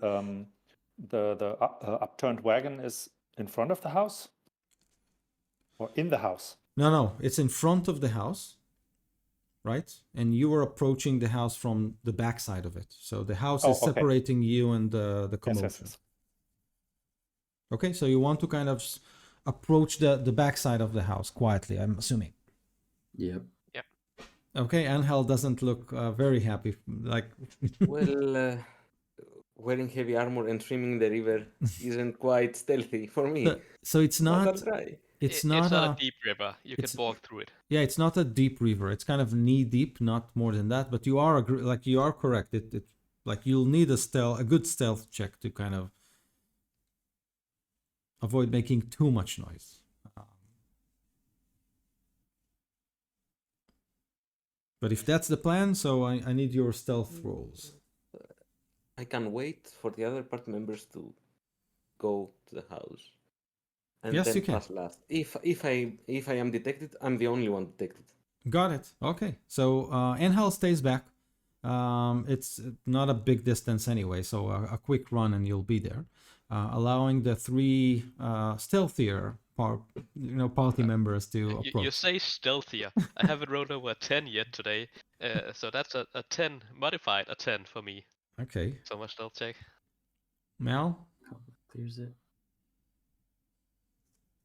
upturned wagon is in front of the house? Or in the house? No, it's in front of the house, right? And you are approaching the house from the back side of it. So the house is okay. separating you and the commotion. Yes. Okay, so you want to kind of approach the back side of the house quietly, I'm assuming. Yep. Okay, Angel doesn't look very happy. Like, Well, wearing heavy armor and swimming the river isn't quite stealthy for me. so it's But not. I'll try. It's It's not not a deep river. You can it's- walk through it. Yeah, it's not a deep river. It's kind of knee deep, not more than that. But you are you are correct. It like you'll need a good stealth check to kind of avoid making too much noise. But if that's the plan, so I need your stealth rolls. I can wait for the other party members to go to the house, and Yes, then you can. pass last. If I am detected, I'm the only one detected. Got it. Okay. So Angel stays back. It's not a big distance anyway, so a quick run and you'll be there, allowing the three stealthier party members to approach. You say stealthier. I haven't rolled over a 10 yet today, so that's a 10 modified a 10 for me. Okay. So much stealth check. Mal? Clears it.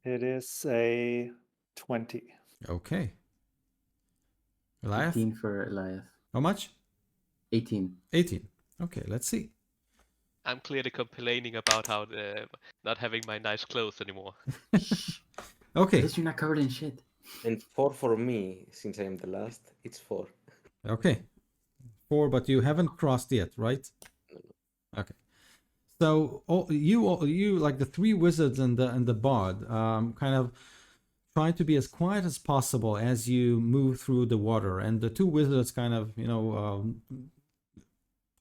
It is a 20. Okay. Eliath? 18 for Eliath. How much? 18. 18. Okay, let's see. I'm clearly complaining about how not having my nice clothes anymore. Okay. At least you're not covered in shit. And 4 for me, since I am the last. It's 4. Okay. 4, but you haven't crossed yet, right? Okay. So you like the three wizards and the bard, kind of try to be as quiet as possible as you move through the water, and the two wizards kind of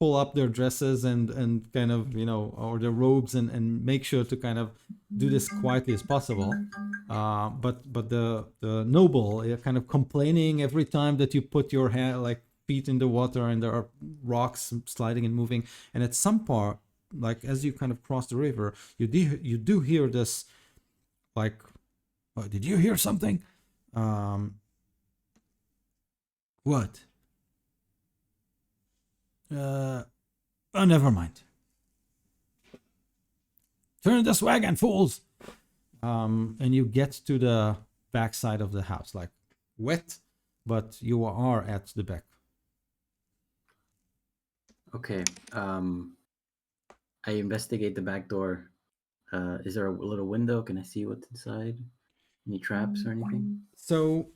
pull up their dresses and kind of or their robes and make sure to kind of do this quietly as possible. But the noble kind of complaining every time that you put your feet in the water and there are rocks sliding and moving, and at some part, like as you kind of cross the river, you do hear this like, oh, did you hear something? What? Oh, never mind. Turn this wagon, fools! And you get to the backside of the house, like wet, but you are at the back. Okay. I investigate the back door. Is there a little window? Can I see what's inside? Any traps or anything? So,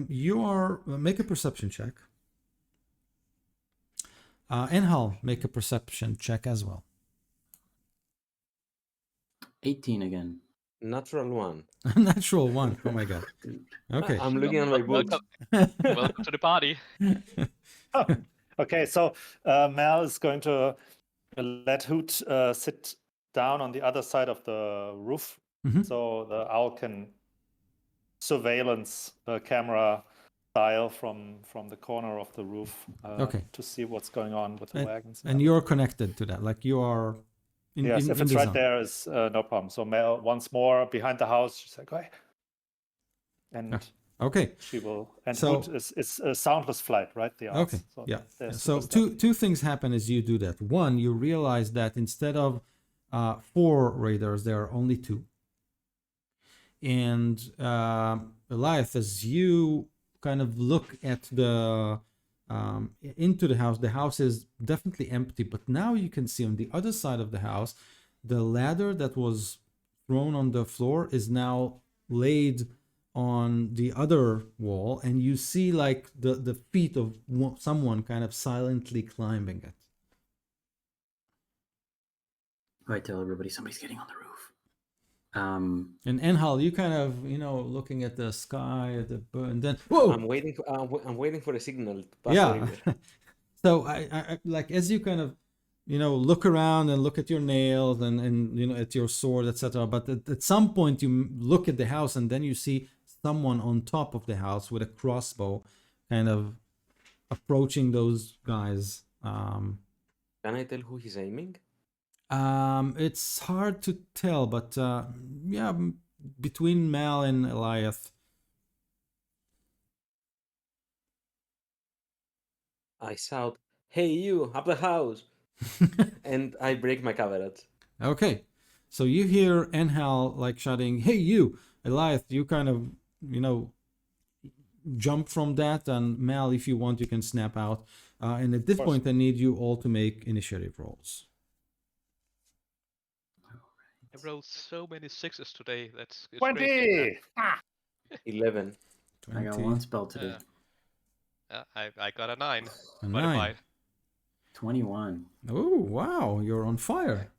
you are make a perception check. Enhal, make a perception check as well. 18 again. Natural 1. Natural 1. Oh my god. Dude. Okay. I'm looking at my books. Welcome to the party. Okay, so Mal is going to let Hoot sit down on the other side of the roof, so the owl can surveillance camera style from the corner of the roof to see what's going on with the wagons. And you're connected to that, like you are. Yes, if it's the right zone. there, is no problem. So Mel once more behind the house, she's like, "Hey," and okay, she will. And so, Hoot is a soundless flight, right? The owls. okay, So yeah. So two things happen as you do that. One, you realize that instead of 4 raiders, there are only 2. And Eliath, as you kind of look at the into the house is definitely empty, but now you can see on the other side of the house, the ladder that was thrown on the floor is now laid on the other wall, and you see like the feet of someone kind of silently climbing it. I tell everybody somebody's getting on the roof. And Enhal, you kind of looking at the sky, and then whoa! I'm waiting for a signal to pass Yeah. the river. So I like as you kind of look around and look at your nails and at your sword, etc. But at some point you look at the house and then you see someone on top of the house with a crossbow, kind of approaching those guys. Can I tell who he's aiming? It's hard to tell, but yeah, between Mal and Eliath. I shout, "Hey you, up the house!" and I break my caveats. Okay, so you hear Enhal like shouting, "Hey you!" Eliath, you kind of jump from that, and Mal, if you want, you can snap out. And at this point, I need you all to make initiative rolls. I rolled so many 6s today. It's 20. crazy. 11. 20. I got 1 spell today. I got a 9. A Modified. 9. 21. Oh wow, you're on fire.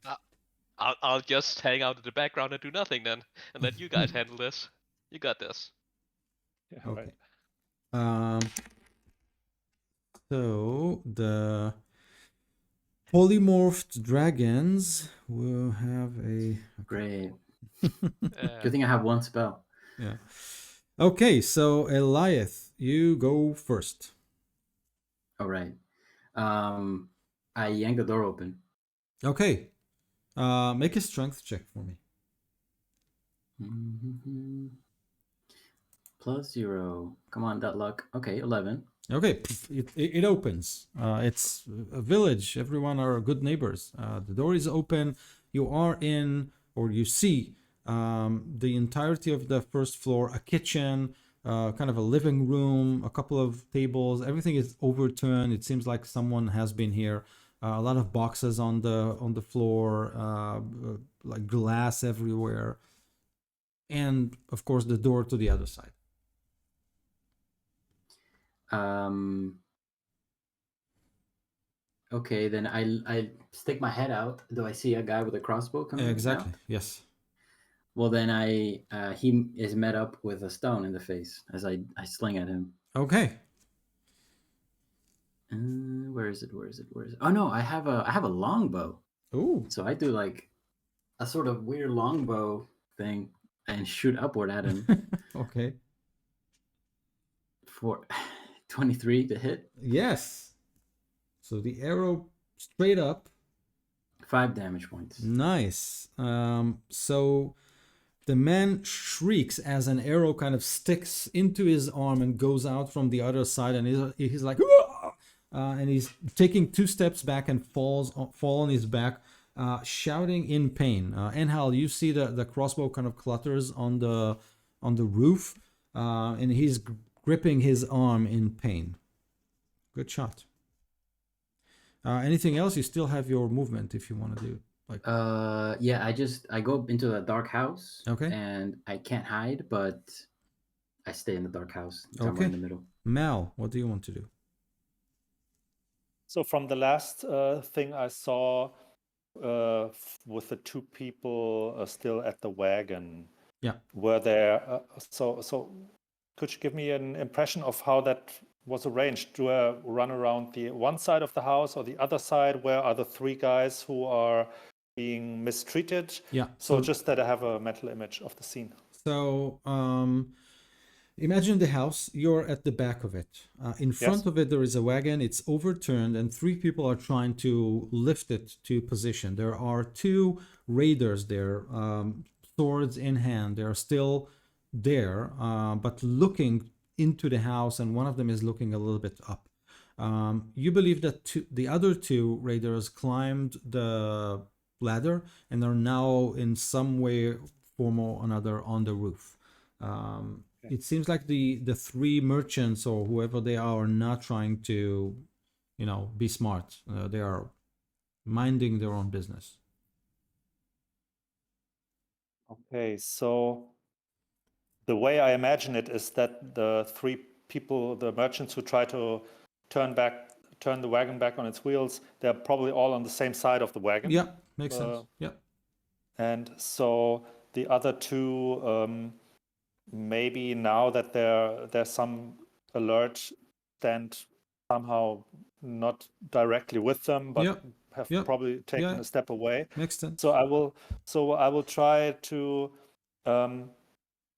I'll just hang out in the background and do nothing then, and let you guys handle this. You got this. Yeah, Okay. right. So the polymorphed dragons will have a Great. Uh, Good thing I have one spell. yeah. Okay, so Eliath, you go first. All right. I yank the door open. Okay. Make a strength check for me. +0. Come on, that luck. Okay, 11. Okay, it opens. It's a village. Everyone are good neighbors. The door is open. You are in, or you see, the entirety of the first floor, a kitchen, kind of a living room, a couple of tables. Everything is overturned. It seems like someone has been here. A lot of boxes on the floor, like glass everywhere, and of course the door to the other side. Okay, then I stick my head out. Do I see a guy with a crossbow coming Exactly. out? Yes. Well, then he is met up with a stone in the face as I sling at him. Okay. Where is it? Where is it? Where is it? Oh no, I have a longbow. Ooh. So I do like a sort of weird longbow thing and shoot upward at him Okay. for 23 to hit. Yes. So the arrow straight up. 5 damage points. Nice. So the man shrieks as an arrow kind of sticks into his arm and goes out from the other side, and he's like, and he's taking 2 steps back and fall on his back, shouting in pain. Enhal, you see the crossbow kind of clutters on the roof, and he's gripping his arm in pain. Good shot. Anything else? You still have your movement if you want to do like. Yeah, I go into the dark house. Okay. And I can't hide, but I stay in the dark house somewhere Okay. in the middle. Mal, what do you want to do? So from the last thing I saw with the 2 people still at the wagon, Yeah. were there? So could you give me an impression of how that was arranged? Do I run around the one side of the house or the other side? Where are the 3 guys who are being mistreated? Yeah. So just that I have a mental image of the scene. So imagine the house. You're at the back of it. In front of it, there is a wagon. It's overturned, and 3 people are trying to lift it to position. There are 2 raiders there, swords in hand. They are still there, but looking into the house, and one of them is looking a little bit up. You believe that the other 2 raiders climbed the ladder and are now in some way, form or another, on the roof. It seems like the 3 merchants or whoever they are not trying to, be smart. They are minding their own business. Okay, so the way I imagine it is that the 3 people, the merchants who try to turn the wagon back on its wheels, they're probably all on the same side of the wagon. Yeah, makes sense. Yeah. And so the other 2, maybe now that there's some alert, stand somehow not directly with them, but have probably taken a step away. Makes sense. So I will try to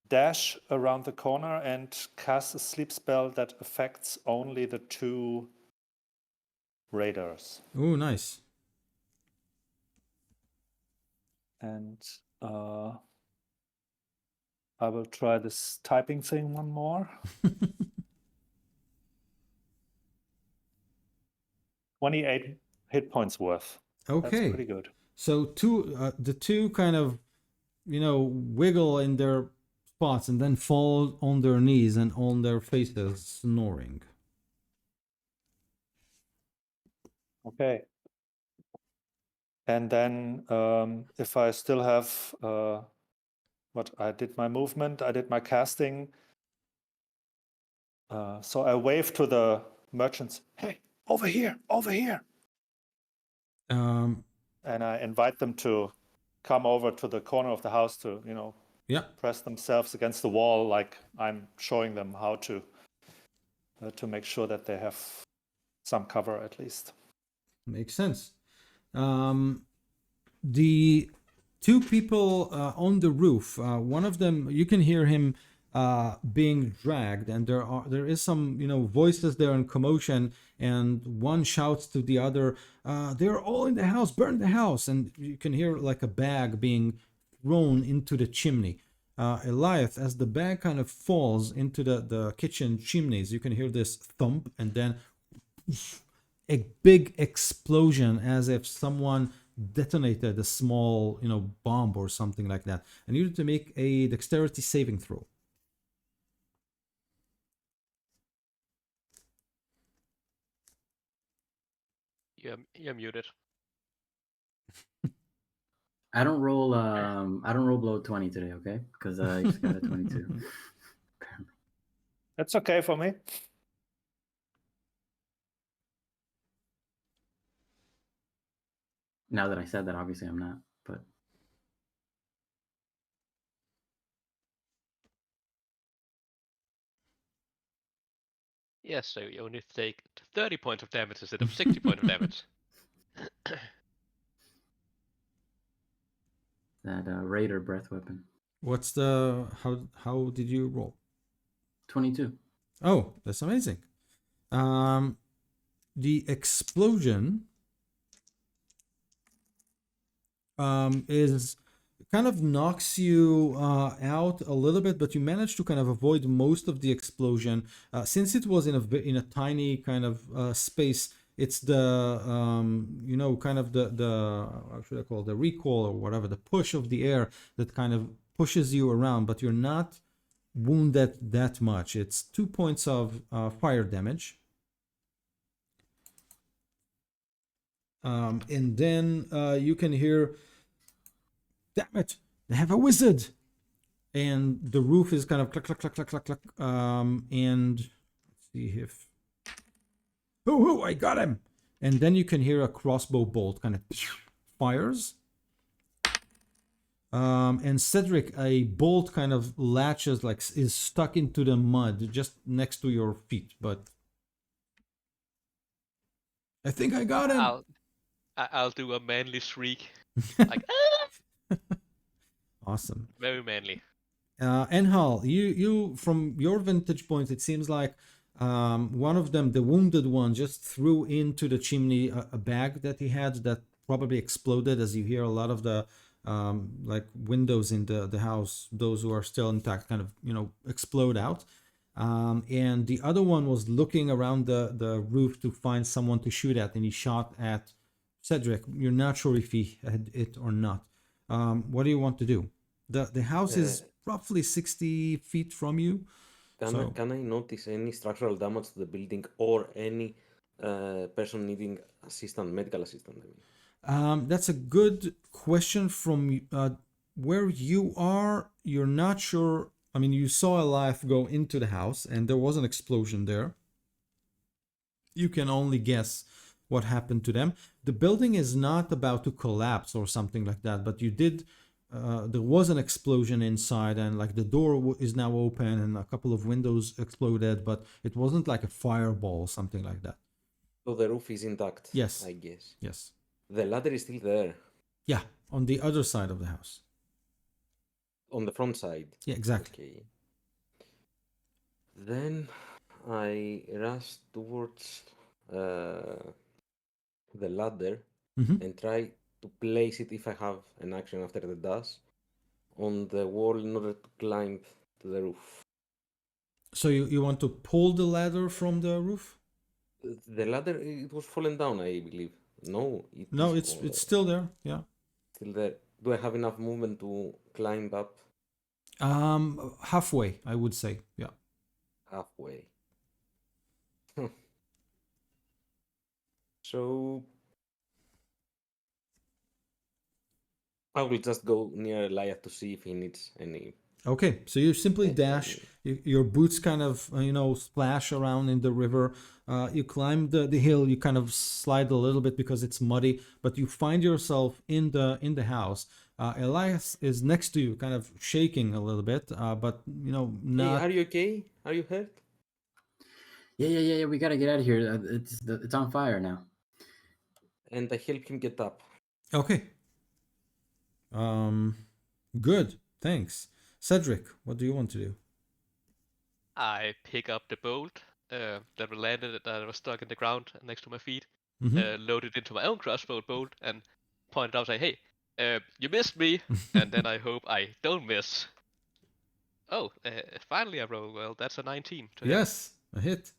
dash around the corner and cast a sleep spell that affects only the 2 raiders. Oh, nice. And I will try this typing thing one more. 28 hit points worth. Okay. That's pretty good. So the 2 kind of, wiggle in their spots and then fall on their knees and on their faces, snoring. Okay. And then if I still have I did my movement, I did my casting. So I wave to the merchants, hey, over here. And I invite them to come over to the corner of the house to, press themselves against the wall, like I'm showing them how to make sure that they have some cover at least. Makes sense. The two people on the roof, one of them, you can hear him being dragged, and there is some voices there and commotion, and one shouts to the other, they're all in the house, burn the house. And you can hear like a bag being thrown into the chimney. Eliath, as the bag kind of falls into the kitchen chimneys, you can hear this thump, and then a big explosion, as if someone detonated a small bomb or something like that. I need you to make a dexterity saving throw. You're muted. I don't roll below 20 today, okay? Because I just got a 22. That's okay for me. Now that I said that, obviously I'm not, but Yes, so you only take 30 points of damage instead of 60 points of damage. that Raider breath weapon. What's the how did you roll? 22. Oh, that's amazing. The explosion is kind of knocks you out a little bit, but you manage to kind of avoid most of the explosion. Since it was in a tiny kind of space, it's the kind of the how should I call it, the recoil or whatever, the push of the air that kind of pushes you around, but you're not wounded that much. It's 2 points of fire damage. And then you can hear, damn it, they have a wizard. And the roof is kind of clack, clack, clack, clack, clack, clack. And let's see if, oh, I got him. And then you can hear a crossbow bolt kind of fires. And Cedric, a bolt kind of latches, like is stuck into the mud just next to your feet. But I think I got him. I'll do a manly shriek. Like, ah! Awesome. Very manly. Enhal, you from your vantage point, it seems like one of them, the wounded one, just threw into the chimney a bag that he had that probably exploded, as you hear a lot of the like windows in the house, those who are still intact, kind of explode out. And the other one was looking around the roof to find someone to shoot at, and he shot at Cedric. You're not sure if he had it or not. What do you want to do? The house is roughly 60 feet from you. Can I notice any structural damage to the building or any person needing medical assistance? I mean. That's a good question. From where you are, you're not sure. I mean, you saw a life go into the house and there was an explosion there. You can only guess what happened to them. The building is not about to collapse or something like that, but you did, there was an explosion inside, and like the door is now open and a couple of windows exploded, but it wasn't like a fireball or something like that. So the roof is intact? Yes. I guess. Yes. The ladder is still there? Yeah, on the other side of the house. On the front side? Yeah, exactly. Okay. Then I rush towards the ladder and try to place it, if I have an action after the dash, on the wall in order to climb to the roof. So you want to pull the ladder from the roof? The ladder, it was fallen down, I believe. No, it's still there. Yeah, still there. Do I have enough movement to climb up? Halfway, I would say. Yeah, halfway. So I will just go near Eliath to see if he needs any. Okay, so you simply dash. Your boots kind of splash around in the river. You climb the hill. You kind of slide a little bit because it's muddy, but you find yourself in the house. Elias is next to you, kind of shaking a little bit, but not. Hey, are you okay? Are you hurt? Yeah. We gotta get out of here. It's on fire now. And I help him get up. Okay. Good. Thanks. Cedric, what do you want to do? I pick up the bolt that landed that was stuck in the ground next to my feet, load it into my own crossbow bolt, and point it out. Say, "Hey, you missed me," and then I hope I don't miss. Oh, finally I roll well. That's a 19 to hit. Yes, a hit.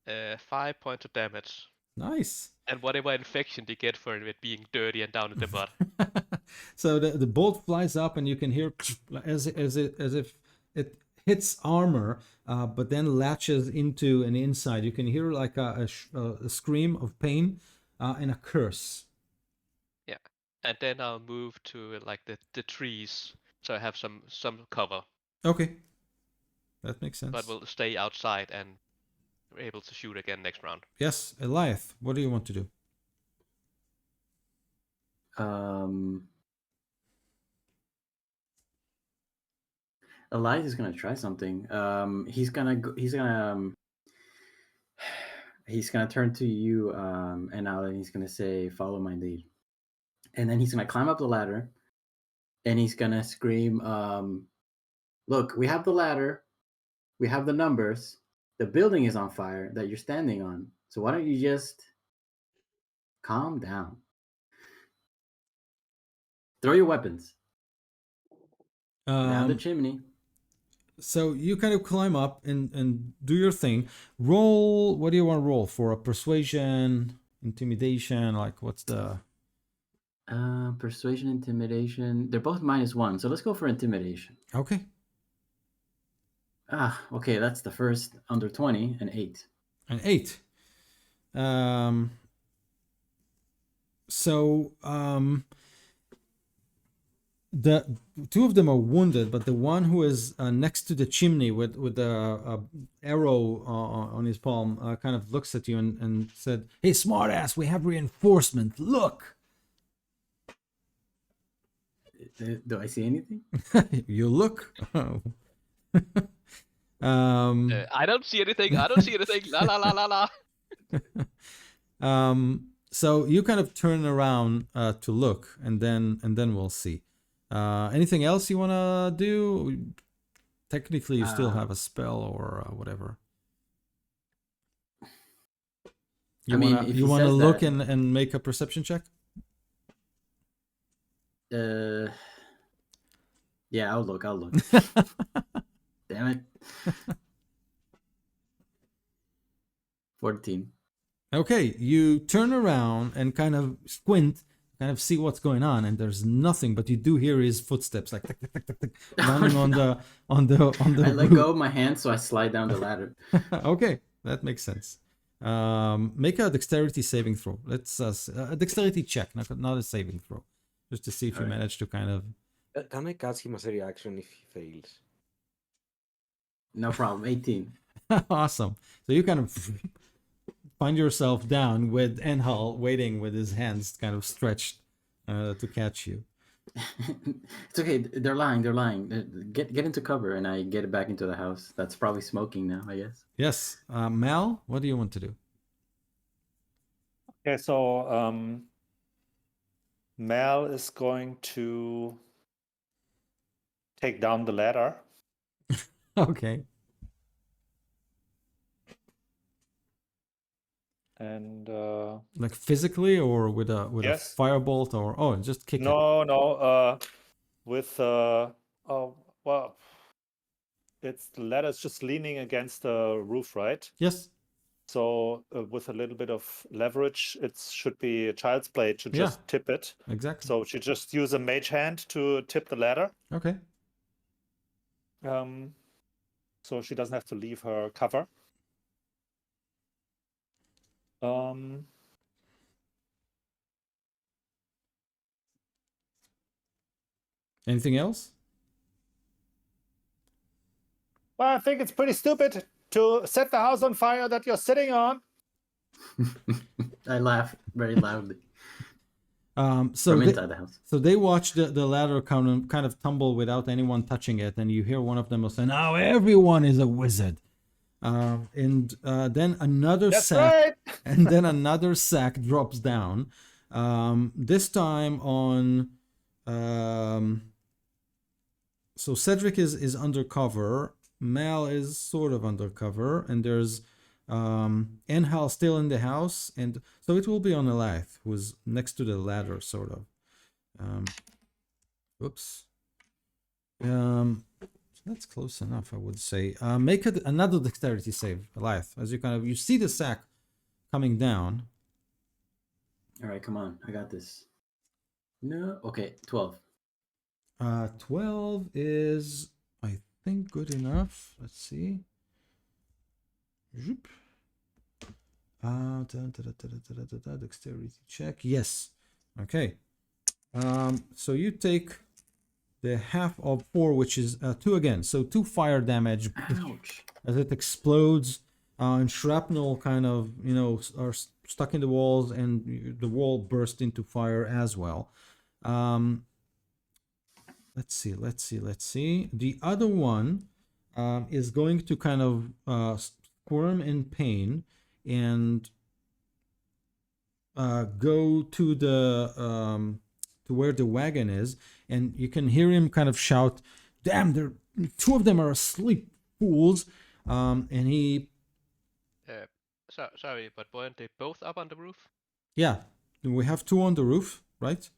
5 points of damage. Nice. And whatever infection they get for it being dirty and down in the mud. So the bolt flies up, and you can hear as if it hits armor, but then latches into an inside. You can hear like a scream of pain and a curse. Yeah, and then I'll move to like the trees, so I have some cover. Okay, that makes sense. But we'll stay outside and we're able to shoot again next round. Yes, Eliath, what do you want to do? Elias is gonna try something. He's gonna turn to you, and Alan. He's gonna say, "Follow my lead," and then he's gonna climb up the ladder, and he's gonna scream, "Look, we have the ladder, we have the numbers. The building is on fire that you're standing on. So why don't you just calm down? Throw your weapons down the chimney." So you kind of climb up and do your thing. Roll. What do you want to roll for? A persuasion, intimidation? Like what's the? Persuasion, intimidation. They're both -1, so let's go for intimidation. Okay. Okay. That's the first under 20, an 8. An 8. So the two of them are wounded, but the one who is next to the chimney with the arrow on his palm kind of looks at you and said, "Hey, smartass, we have reinforcement. Look." Do I see anything? You look. I don't see anything. I don't see anything. La la la la la. So you kind of turn around to look, and then we'll see. Anything else you want to do? Technically, you still have a spell or whatever. You want to look and make a perception check? Yeah, I'll look. Damn it. 14. Okay, you turn around and kind of squint, kind of see what's going on, and there's nothing, but you do hear his footsteps like tick, tick, tick, tick, tick, running on the I let go of my hand, so I slide down the ladder. Okay, that makes sense. Make a dexterity saving throw. Let's a dexterity check, not a saving throw, just to see if you manage to kind of. Can I catch him as a reaction if he fails? No problem. 18. Awesome. So you kind of find yourself down with Enhal waiting with his hands kind of stretched to catch you. It's okay. They're lying. Get into cover, and I get it back into the house. That's probably smoking now, I guess. Yes. Mal, what do you want to do? Okay, so Mal is going to take down the ladder. Okay. And like physically, or with a yes. a firebolt, or just kick it? No. With well, it's the ladder's just leaning against the roof, right? Yes. So with a little bit of leverage, it should be a child's play to just tip it. Exactly. So she just use a mage hand to tip the ladder. Okay. So she doesn't have to leave her cover. Anything else? Well, I think it's pretty stupid to set the house on fire that you're sitting on. I laugh very loudly. So from inside the house. So they watch the ladder kind of tumble without anyone touching it, and you hear one of them will say, "Now everyone is a wizard." And then another That's sack, right. and then another sack drops down. This time on. So Cedric is undercover. Mal is sort of undercover, and there's Enhal still in the house, and so it will be on Elath, who's next to the ladder, sort of. Oops. That's close enough, I would say. Make it another dexterity save, Elath, as you see the sack coming down. All right, come on, I got this. No, okay, 12. 12 is, I think, good enough. Let's see. Zoop. Dexterity check. Yes. Okay. So you take the half of 4, which is 2 again. So 2 fire damage. Ouch. As it explodes, and shrapnel kind of, are stuck in the walls, and the wall burst into fire as well. Let's see. The other one is going to kind of squirm in pain and go to the to where the wagon is, and you can hear him kind of shout, "Damn! They're 2 of them are asleep, fools!" And he. Sorry, but weren't they both up on the roof? Yeah, we have 2 on the roof, right?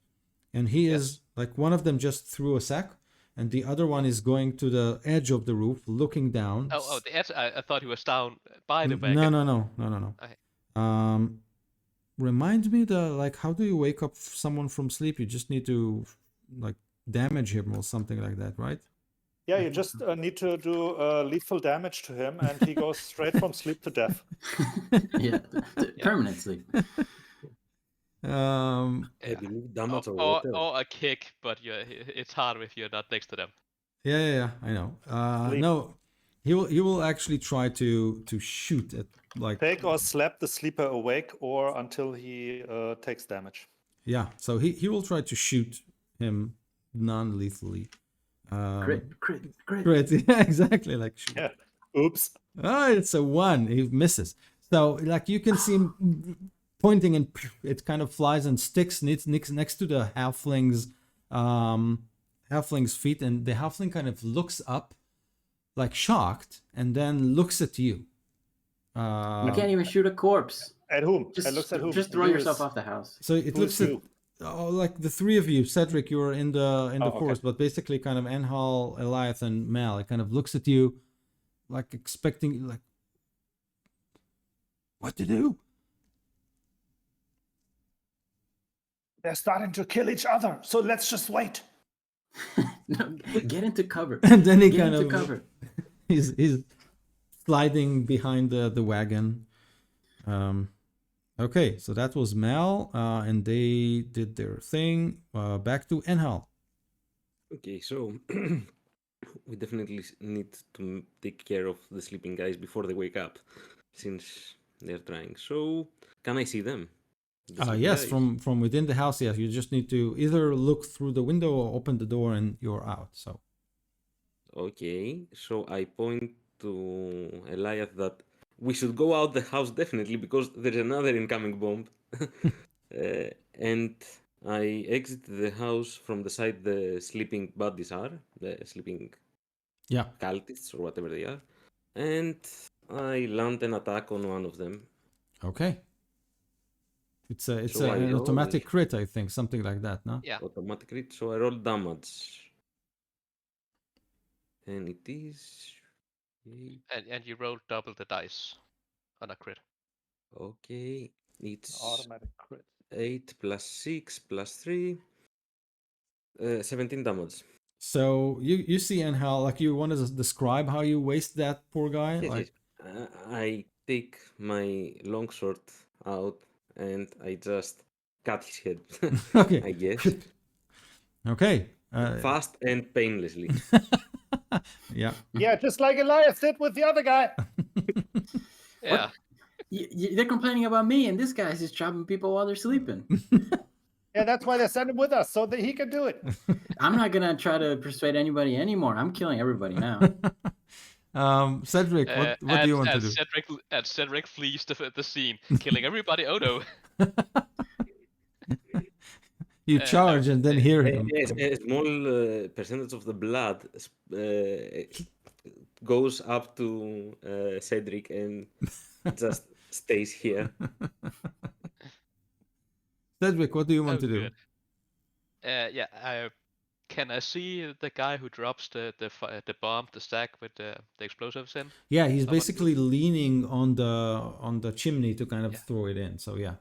And he is like, one of them just threw a sack, and the other one is going to the edge of the roof, looking down. Oh, the edge. I thought he was down by the wagon. No. Okay. Remind me how do you wake up someone from sleep? You just need to damage him or something like that, right? Yeah, you just need to do lethal damage to him, and he goes straight from sleep to death. Yeah, permanent sleep. I believe damage or water. Or a kick, but it's harder if you're not next to them. Yeah, I know. No, he will actually try to shoot at take or slap the sleeper awake, or until he takes damage. Yeah, so he will try to shoot him non-lethally. Crit. Yeah, exactly. Shoot. Yeah. Oops. Oh, it's a 1. He misses. So you can see him pointing, and it kind of flies and sticks next to the halfling's feet, and the halfling kind of looks up, shocked, and then looks at you. You can't even shoot a corpse. At whom? Just, it looks at whom? Just throw yourself off the house. So it looks at the 3 of you. Cedric, you're in the forest, but basically kind of Enhal, Eliath, and Mal. It kind of looks at you, expecting what to do. They're starting to kill each other, so let's just wait. No, get into cover. And then he get kind into of cover. He's sliding behind the wagon. Okay, so that was Mal, and they did their thing. Back to Enhal. Okay, so we definitely need to take care of the sleeping guys before they wake up, since they're trying. So, can I see them? Yes, from within the house. Yes, you just need to either look through the window or open the door, and you're out. So. Okay, so I point to Eliath that we should go out the house definitely, because there's another incoming bomb. And I exit the house from the side the sleeping buddies are, the sleeping cultists or whatever they are, and I land an attack on one of them. Okay. It's an automatic crit, I think, something like that, no? Yeah. Automatic crit, so I roll damage. And it is... And you roll double the dice on a crit. Okay, it's automatic crit. 8 plus 6 plus 3, 17 damage. So you see, Enhal, you want to describe how you waste that poor guy? Yes. I take my longsword out and I just cut his head. Okay. I guess. Okay. Fast and painlessly. Yeah. Yeah, just like Elias did with the other guy. Yeah. They're complaining about me, and this guy's just chopping people while they're sleeping. Yeah, that's why they sent him with us, so that he can do it. I'm not gonna try to persuade anybody anymore. I'm killing everybody now. Cedric, what do you want to do? Cedric flees the scene, killing everybody. Oh no! You charge and then hear him. Yes, a small percentage of the blood goes up to Cedric and just stays here. Cedric, what do you want to do? Good. Can I see the guy who drops the bomb, the stack with the explosives in? Yeah, he's Someone basically leaning on the chimney to kind of throw it in. So yeah.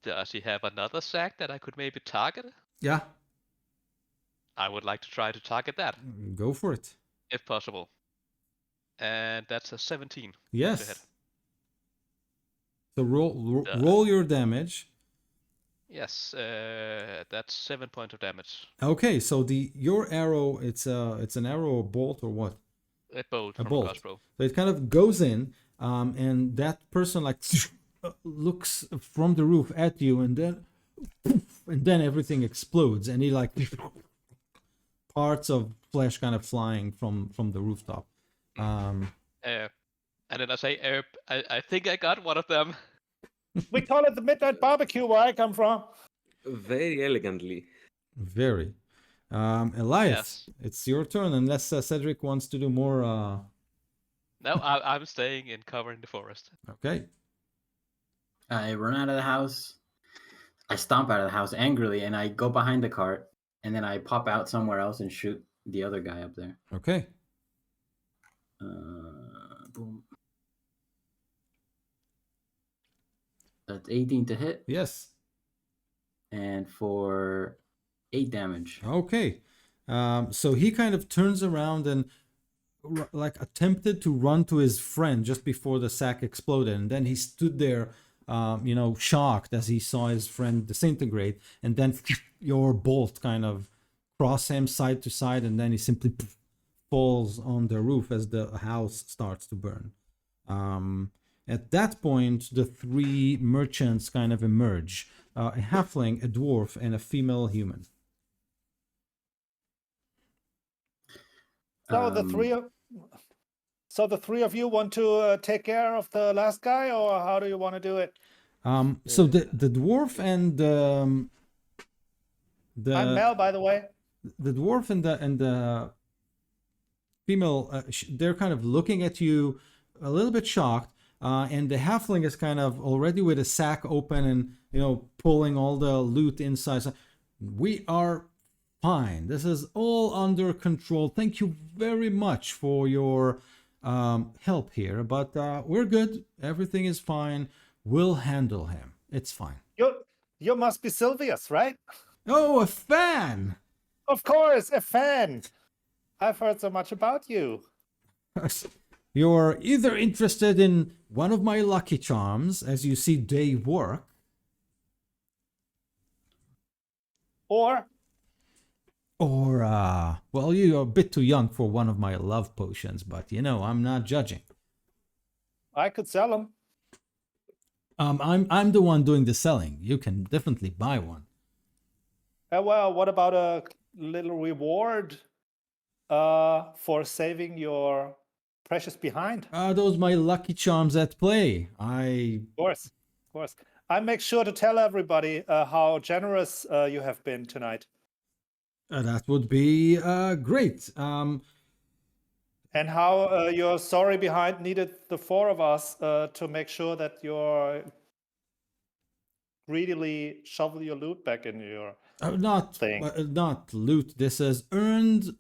Does he have another sack that I could maybe target? Yeah. I would like to try to target that. Go for it. If possible. And that's a 17. Yes. So roll your damage. Yes, that's 7 points of damage. Okay, so your arrow, it's an arrow or bolt or what? A bolt from bolt. a crossbow. So it kind of goes in, and that person like looks from the roof at you, and then everything explodes, and he like parts of flesh kind of flying from the rooftop. And then I say, I think I got one of them. We call it the midnight barbecue where I come from. Very elegantly. Very. Elias, it's your turn, unless Cedric wants to do more. No, I'm staying in cover in the forest. Okay. I run out of the house. I stomp out of the house angrily, and I go behind the cart, and then I pop out somewhere else and shoot the other guy up there. Okay. Boom. That's 18 to hit. Yes. And for 8 damage. Okay. So he kind of turns around and like attempted to run to his friend just before the sack exploded, and then he stood there shocked as he saw his friend disintegrate, and then your bolt kind of cross him side to side, and then he simply falls on the roof as the house starts to burn. At that point, the 3 merchants kind of emerge. A halfling, a dwarf, and a female human. So the three of you want to take care of the last guy, or how do you want to do it? So the dwarf and I'm Mel, by the way. The dwarf and the female, they're kind of looking at you, a little bit shocked, and the halfling is kind of already with a sack open and pulling all the loot inside. So, we are fine. This is all under control. Thank you very much for your help here, but we're good. Everything is fine. We'll handle him. It's fine. You must be Sylvius, right? Oh, a fan! Of course, a fan. I've heard so much about you. You're either interested in one of my lucky charms, as you see they work, or well, you're a bit too young for one of my love potions, but I'm not judging. I could sell them. I'm the one doing the selling. You can definitely buy one. Well, what about a little reward for saving your precious behind? Those my lucky charms at play. Of course. I make sure to tell everybody how generous you have been tonight. That would be great. And how your sorry behind needed the 4 of us to make sure that you're greedily shovel your loot back in your not loot. This is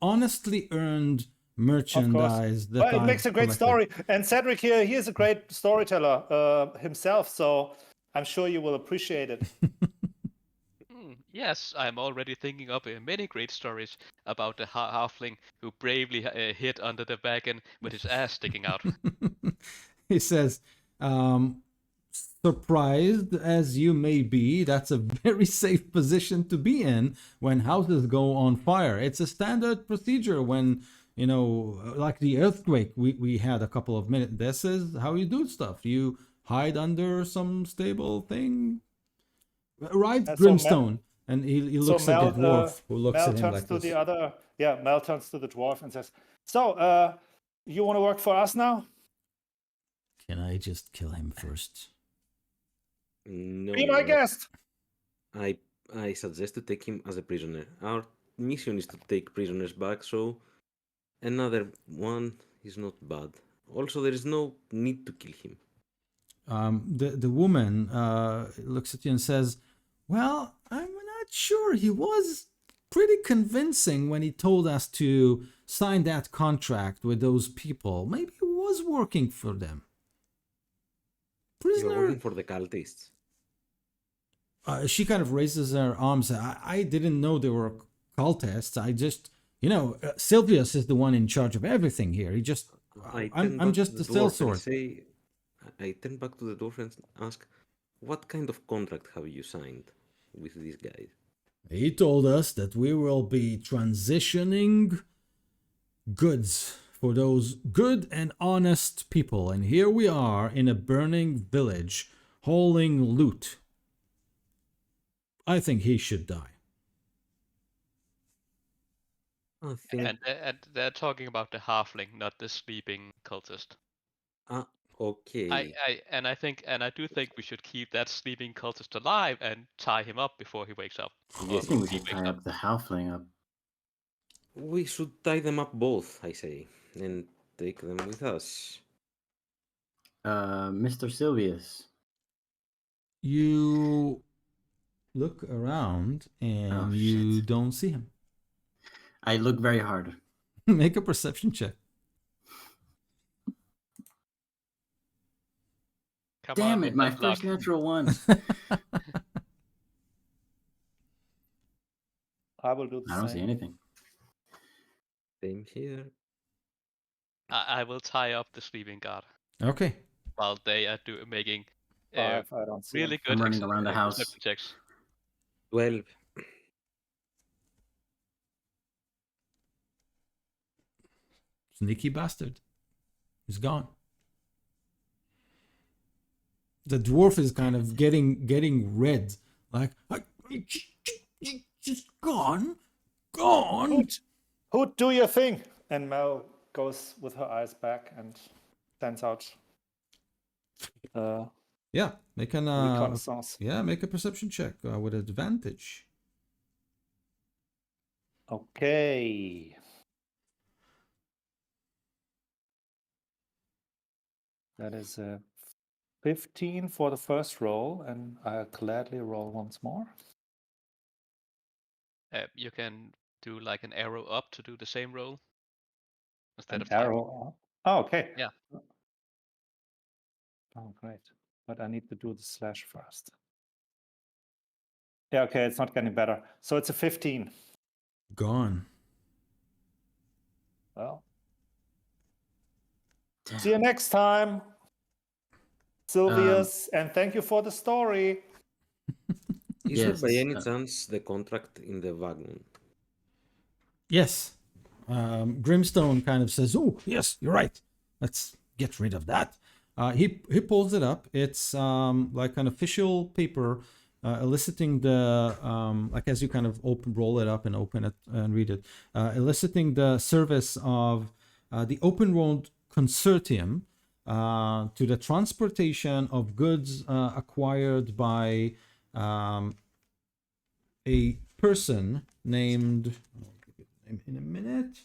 honestly earned merchandise. Well, it makes a great story. And Cedric here, he is a great storyteller himself, so I'm sure you will appreciate it. Yes, I'm already thinking of many great stories about the halfling who bravely hid under the wagon with his ass sticking out. He says, surprised as you may be, that's a very safe position to be in when houses go on fire. It's a standard procedure when, like the earthquake we had a couple of minutes. This is how you do stuff. You hide under some stable thing. Right, Grimstone. And he looks at the dwarf, who looks at him like this. Mel turns to the dwarf and says, so, you want to work for us now? Can I just kill him first? No. Be my guest. I suggest to take him as a prisoner. Our mission is to take prisoners back, so another one is not bad. Also, there is no need to kill him. The woman looks at you and says, "Well, I'm not sure. He was pretty convincing when he told us to sign that contract with those people. Maybe he was working for them." You're Prisoner. working for the cultists. She kind of raises her arms. I didn't know they were cultists. I just, Sylvius is the one in charge of everything here. He just, I'm just the sellsword. I turn back to the dwarf and ask, what kind of contract have you signed with these guys? He told us that we will be transitioning goods for those good and honest people. And here we are in a burning village, hauling loot. I think he should die. I think... And they're talking about the halfling, not the sleeping cultist. Okay. I do think we should keep that sleeping cultist alive and tie him up before he wakes up. I think we should tie up the halfling up. We should tie them up both, I say, and take them with us. Mr. Sylvius. You look around and you don't see him. I look very hard. Make a perception check. Damn it, my first natural one. I will do the same. I don't see anything. Same here. I will tie up the sleeping guard. Okay. While they are making I don't see really him. good I'm running around the house. perception checks. 12. Sneaky bastard. He's gone. The dwarf is kind of getting red. Like, just gone. Hoot, do your thing. And Mel goes with her eyes back and stands out. Yeah, make an Reconnaissance. make a perception check with advantage. Okay. That is a 15 for the first roll, and I'll gladly roll once more. You can do like an arrow up to do the same roll instead An of time. arrow up. Oh, okay. Yeah. Oh, great. But I need to do the slash first. Yeah, okay, it's not getting better. So it's a 15. Gone. Well, see you next time, Sylvius, and thank you for the story. Is Yes, there by any chance the contract in the wagon? Yes. Grimstone kind of says, "Oh, yes, you're right. Let's get rid of that." He pulls it up. It's like an official paper eliciting the like as you kind of roll it up and open it and read it, eliciting the service of the Open Road Consortium to the transportation of goods acquired by a person named. I'll give you the name in a minute.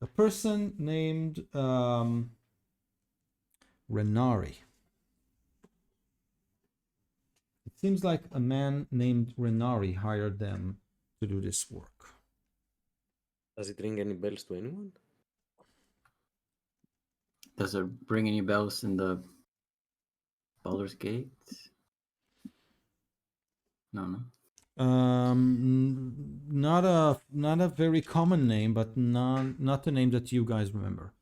A person named Renari. It seems like a man named Renari hired them to do this work. Does it ring any bells to anyone? Does it ring any bells in the Baldur's Gate? No. Not a very common name, but not the name that you guys remember.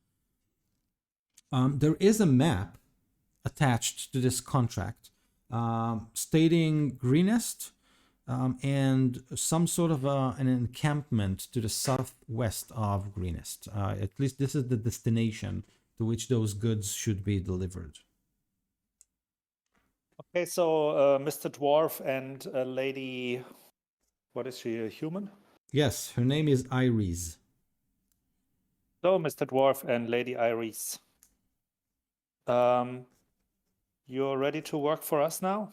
There is a map attached to this contract stating Greenest and some sort of an encampment to the southwest of Greenest. At least this is the destination to which those goods should be delivered. Okay, so Mr. Dwarf and Lady, what is she, a human? Yes, her name is Iris. So, Mr. Dwarf and Lady Iris, you're ready to work for us now?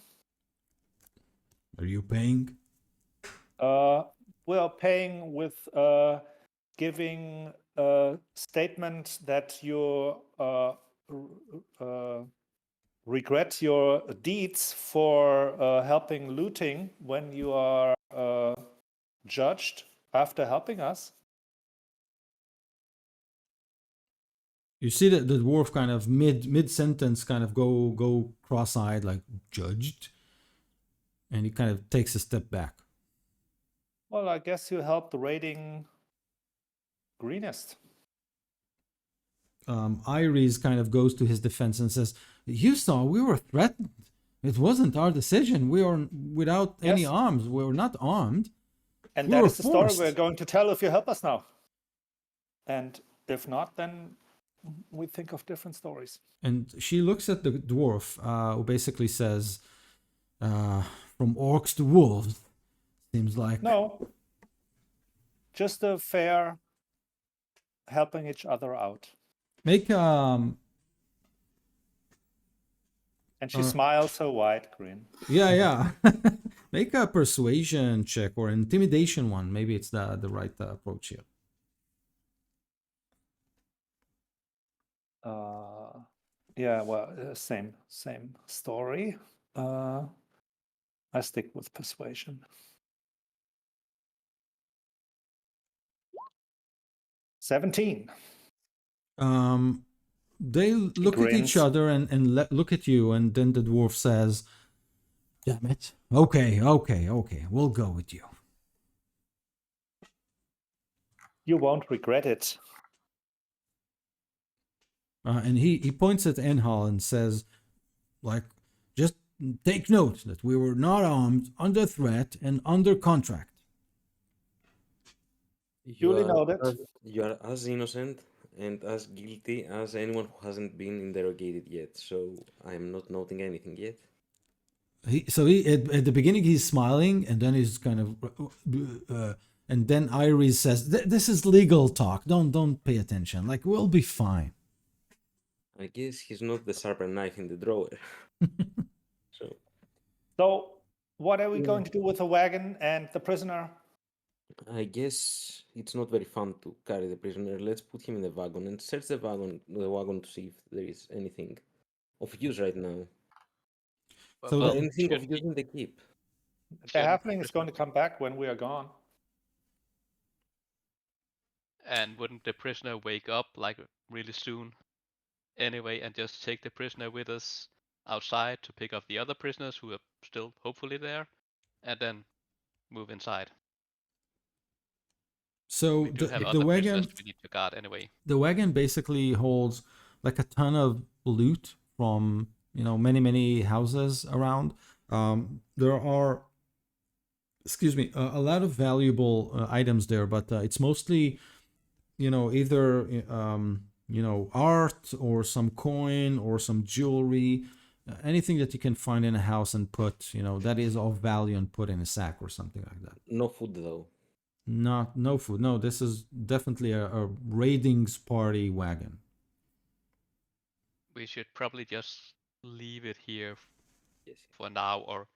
Are you paying? Well, paying with giving a statement that you regret your deeds for helping looting when you are judged after helping us. You see that the dwarf kind of mid sentence kind of go cross-eyed, like judged, and he kind of takes a step back. Well, I guess you helped raiding Greenest. Iris kind of goes to his defense and says, "You saw we were threatened. It wasn't our decision. We are without any Yes. arms. We were not armed. And We that were is the story forced." we're going to tell if you help us now. And if not, then we think of different stories. And she looks at the dwarf, who basically says, "From orcs to wolves, seems like." No, just a fair helping each other out. Make And she smiles so wide, grin. yeah. Make a persuasion check or intimidation one. Maybe it's the right approach here. Yeah, well, same story. I stick with persuasion. 17. They look at each grins. other and look at you, and then the dwarf says, "Damn it. Okay. We'll go with you." You won't regret it. And he points at Enhal and says, like, "Just take note that we were not armed, under threat, and under contract." Duly noted. You are as innocent and as guilty as anyone who hasn't been interrogated yet, so I'm not noting anything yet. He at the beginning he's smiling, and then he's kind of and then Iris says, "This is legal talk. Don't pay attention. Like, we'll be fine." I guess he's not the sharper knife in the drawer. So, what are we Yeah. going to do with the wagon and the prisoner? I guess it's not very fun to carry the prisoner. Let's put him in the wagon and search the wagon to see if there is anything of use right now. So Well, Anything of shouldn't use in the keep. The shouldn't halfling is prisoner- going to come back when we are gone. And wouldn't the prisoner wake up like really soon anyway and just take the prisoner with us outside to pick up the other prisoners who are still hopefully there and then move inside? So We do have the other wagon prisoners we need to guard anyway. the wagon basically holds like a ton of loot from many houses around. There are, excuse me, a lot of valuable items there, but it's mostly either art or some coin or some jewelry, anything that you can find in a house and put that is of value and put in a sack or something like that. No food though. No food. No, this is definitely a raidings party wagon. We should probably just leave it here Yes. for now or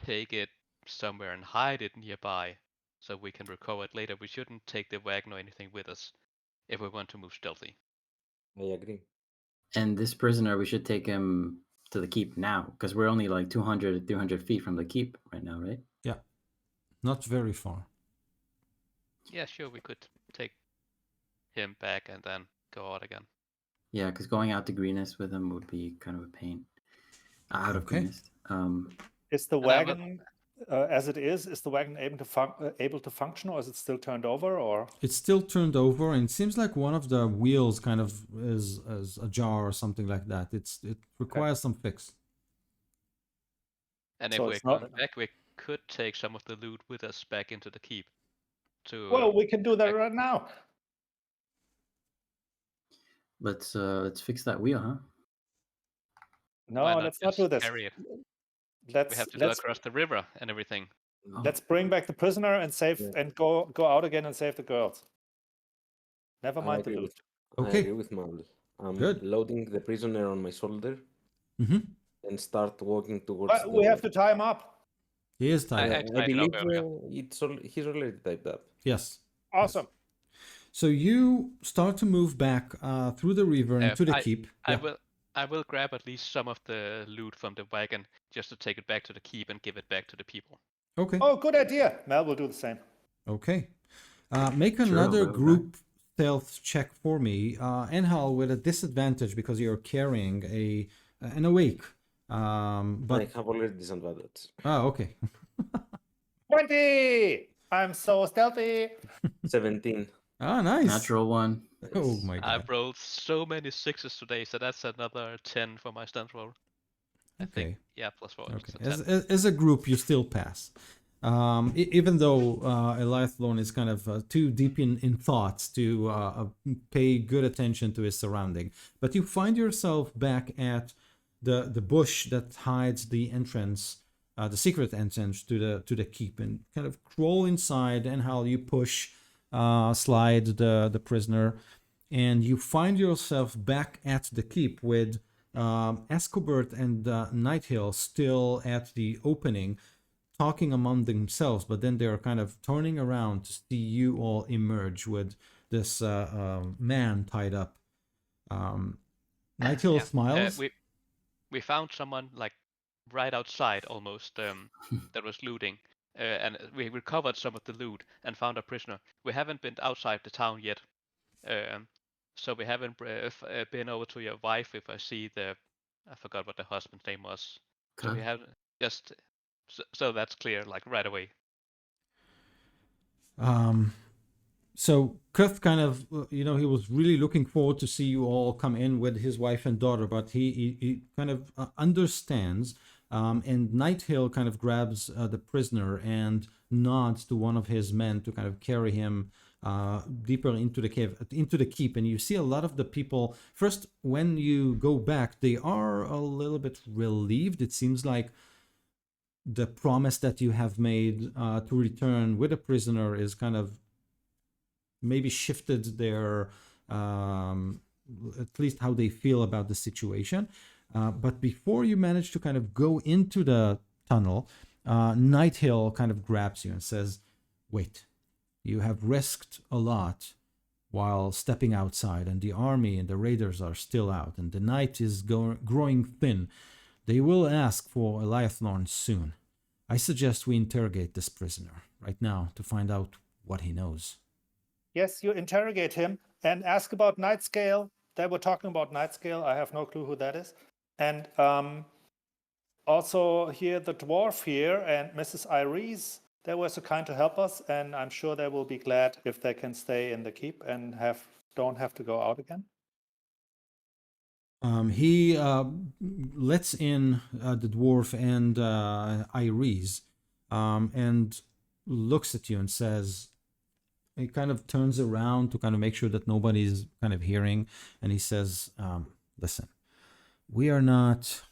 take it somewhere and hide it nearby so we can recover it later. We shouldn't take the wagon or anything with us if we want to move stealthy. I agree. And this prisoner, we should take him to the keep now, because we're only like 200, 300 feet from the keep right now, right? Yeah, not very far. Yeah, sure, we could take him back and then go out again. Yeah, because going out to Greenest with him would be kind of a pain. Out of Okay. Greenest. Is the And I will- wagon, as it is the wagon able to function, or is it still turned over? Or It's still turned over, and it seems like one of the wheels kind of is ajar or something like that. It requires some fix. And if So we're it's not- going back, we could take some of the loot with us back into the keep. well, we can do that right now. Let's fix that wheel, huh? No, why let's not just do this. carry it? Let's We have to go let's across the river and everything. let's bring back the prisoner and save Yeah. and go out again and save the girls. Never I mind the agree loot. I Okay. agree with Marvel. I'm Good. loading the prisoner on my shoulder Mm-hmm. and start walking towards But we have to tie him up. He is tied up. I I tied it up believe earlier. he's already typed up. Yes. Awesome. So you start to move back through the river into the keep. I will grab at least some of the loot from the wagon just to take it back to the keep and give it back to the people. Okay. Oh, good idea. Mel will do the same. Okay. Make Sure, another bro, group stealth check for me. Enhal with a disadvantage because you're carrying an awake. I But have already disadvantage. okay. 20! I'm so stealthy. 17. Ah, nice. Natural one. Oh my god. I've rolled so many sixes today, so that's another 10 for my stunt roll. I think, Okay. yeah, +4. Okay. So 10. As a group, you still pass. Even though Eliathlon is kind of too deep in thoughts to pay good attention to his surrounding, but you find yourself back at the bush that hides the entrance, the secret entrance to the keep, and kind of crawl inside. And how you push, slide the prisoner, and you find yourself back at the keep with Escobert and Nighthill still at the opening, talking among themselves, but then they're kind of turning around to see you all emerge with this man tied up. Nighthill smiles. We found someone like right outside almost that was looting, and we recovered some of the loot and found a prisoner. We haven't been outside the town yet, so we haven't been over to your wife. If I see I forgot what the husband's name was. So we have just so that's clear, like right away. So Kuth kind of, he was really looking forward to see you all come in with his wife and daughter, but he kind of understands. And Nighthill kind of grabs the prisoner and nods to one of his men to kind of carry him deeper into the cave, into the keep. And you see a lot of the people. First, when you go back, they are a little bit relieved. It seems like the promise that you have made to return with a prisoner is kind of maybe shifted their at least how they feel about the situation. But before you manage to kind of go into the tunnel, Nighthill kind of grabs you and says, wait, you have risked a lot while stepping outside, and the army and the raiders are still out, and the night is growing thin. They will ask for Eliathlon soon. I suggest we interrogate this prisoner right now to find out what he knows. Yes, you interrogate him and ask about Nightscale. They were talking about Nightscale. I have no clue who that is. And also here, the dwarf here and Mrs. Iris, they were so kind to help us, and I'm sure they will be glad if they can stay in the keep and don't have to go out again. He lets in the dwarf and Iris, and looks at you and says, he kind of turns around to kind of make sure that nobody's kind of hearing, and he says, listen, we are not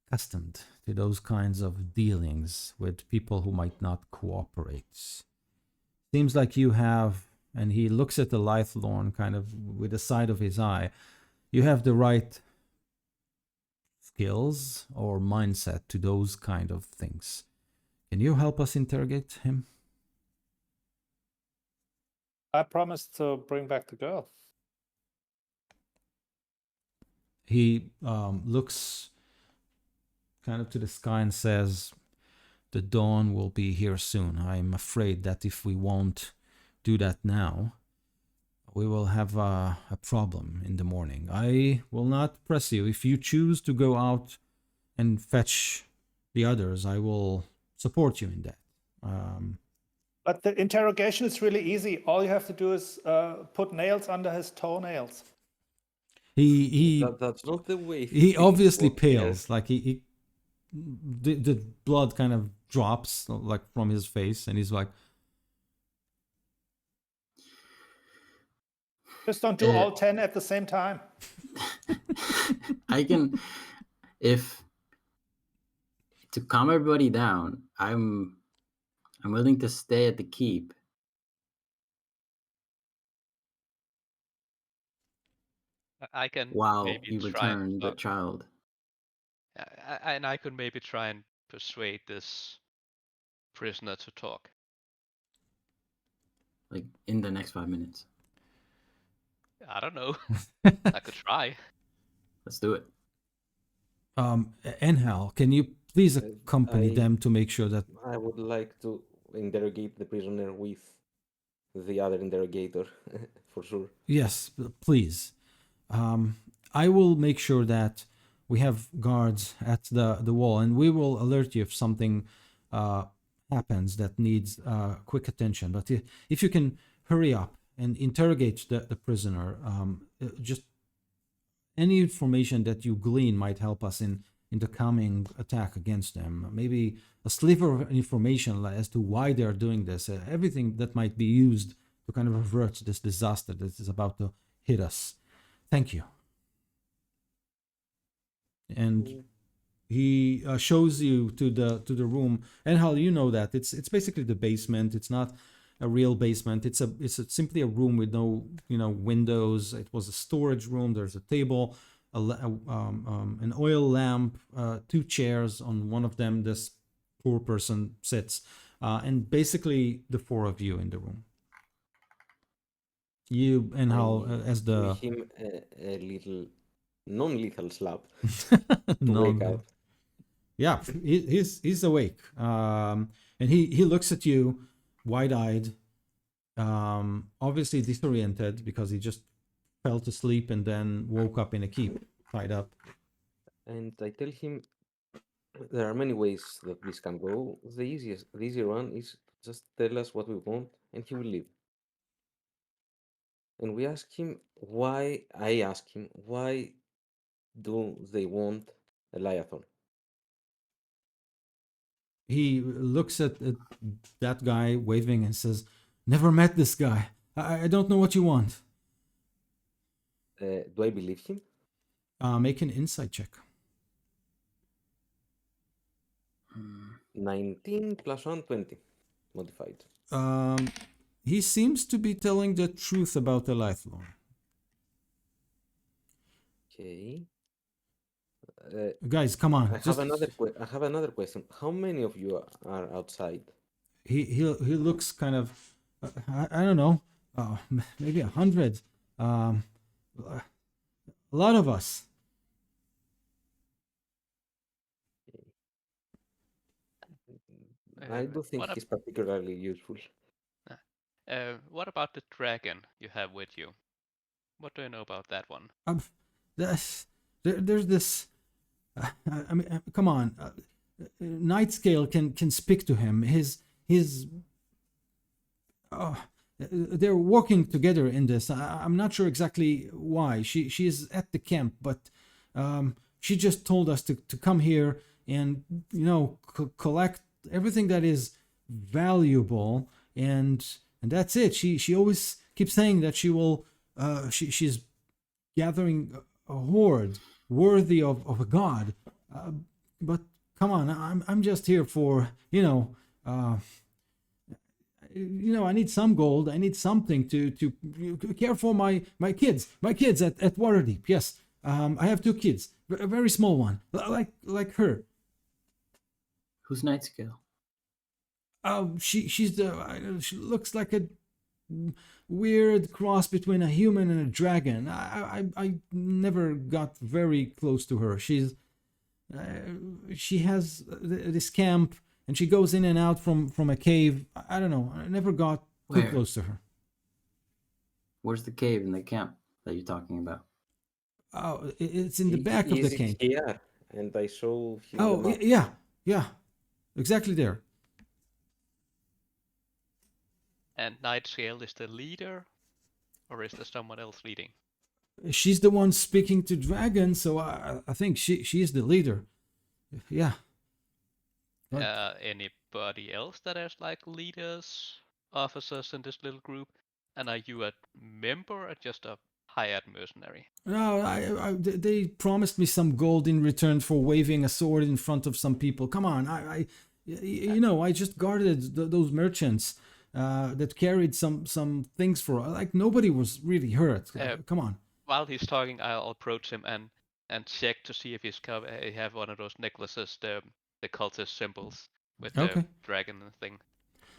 accustomed to those kinds of dealings with people who might not cooperate. Seems like you have, and he looks at the Lithlorn kind of with the side of his eye, you have the right skills or mindset to those kind of things. Can you help us interrogate him? I promised to bring back the girl. He looks kind of to the sky and says, the dawn will be here soon. I'm afraid that if we won't do that now, we will have a problem in the morning. I will not press you. If you choose to go out and fetch the others, I will support you in that. But the interrogation is really easy. All you have to do is put nails under his toenails. That's not the way. He obviously work here. pales. Like the blood kind of drops like from his face, and he's like, Just don't do all 10 at the same time. I can, if to calm everybody down, I'm willing to stay at the keep I can while maybe you try and return the talk. child. And I could maybe try and persuade this prisoner to talk. Like in the next 5 minutes. I don't know. I could try. Let's do it. Enhal, can you please accompany them to make sure that I would like to interrogate the prisoner with the other interrogator, for sure. yes, please. I will make sure that we have guards at the wall, and we will alert you if something happens that needs quick attention. But if you can hurry up and interrogate the prisoner, just any information that you glean might help us in the coming attack against them. Maybe a sliver of information as to why they are doing this. Everything that might be used to kind of avert this disaster that is about to hit us. Thank you. And he shows you to the room. And how you know that it's basically the basement. It's not a real basement. It's simply a room with no windows. It was a storage room. There's a table, an oil lamp, 2 chairs. On one of them, this poor person sits, and basically the 4 of you in the room. You and Hal as the give him a little non-lethal slap to no, wake up. Yeah, he's awake, and he looks at you, wide-eyed, obviously disoriented because he just fell asleep and then woke up in a keep, tied up. And I tell him there are many ways that this can go. The easier one is just tell us what we want, and he will leave. And I ask him why do they want a Leviathan? He looks at that guy waving and says, "Never met this guy. I don't know what you want." Do I believe him? Make an insight check. 19 plus 1, 20. Modified. He seems to be telling the truth about the Lithlorn. Okay. Guys, come on. I have another question. How many of you are outside? He looks kind of I don't know, maybe 100. A lot of us. I don't think he's particularly useful. What about the dragon you have with you? What do you know about that one? There's this. I mean, come on. Nightscale can speak to him. They're working together in this. I'm not sure exactly why. She is at the camp, but she just told us to come here and collect everything that is valuable, and that's it. She always keeps saying that she will. She's gathering a horde worthy of a god, but come on, I'm just here for I need some gold. I need something to care for my kids at Waterdeep. Yes, I have 2 kids, a very small one, like her. Who's Nightscale? She looks like a weird cross between a human and a dragon. I never got very close to her. She has this camp, and she goes in and out from a cave. I don't know. I never got too close to her. Where's the cave in the camp that you're talking about? Oh, it's in the back of the camp. Here, and I saw. Oh, yeah, exactly there. And Nightscale is the leader, or is there someone else leading? She's the one speaking to dragons, so I think she's the leader. Yeah. Anybody else that is like leaders, officers in this little group? And are you a member or just a hired mercenary? No, they promised me some gold in return for waving a sword in front of some people. Come on, I just guarded those merchants that carried some things for. Like nobody was really hurt. Come on. while he's talking, I'll approach him and check to see if he have one of those necklaces, the cultist symbols with the Okay. dragon thing.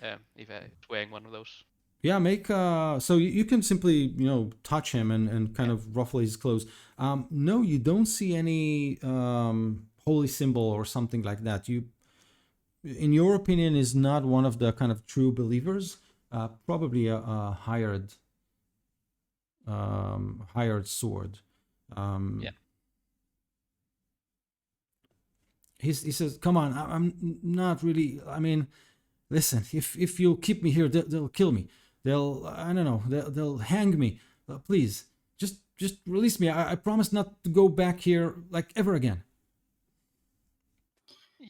If he's wearing one of those. Yeah, make so you can simply touch him and kind of ruffle his clothes. No, you don't see any holy symbol or something like that. You, in your opinion, is not one of the kind of true believers. Probably a hired sword. He says, "Come on, I'm not really. I mean, listen. If you keep me here, they'll kill me. I don't know. They'll hang me. Please, just release me. I promise not to go back here like ever again."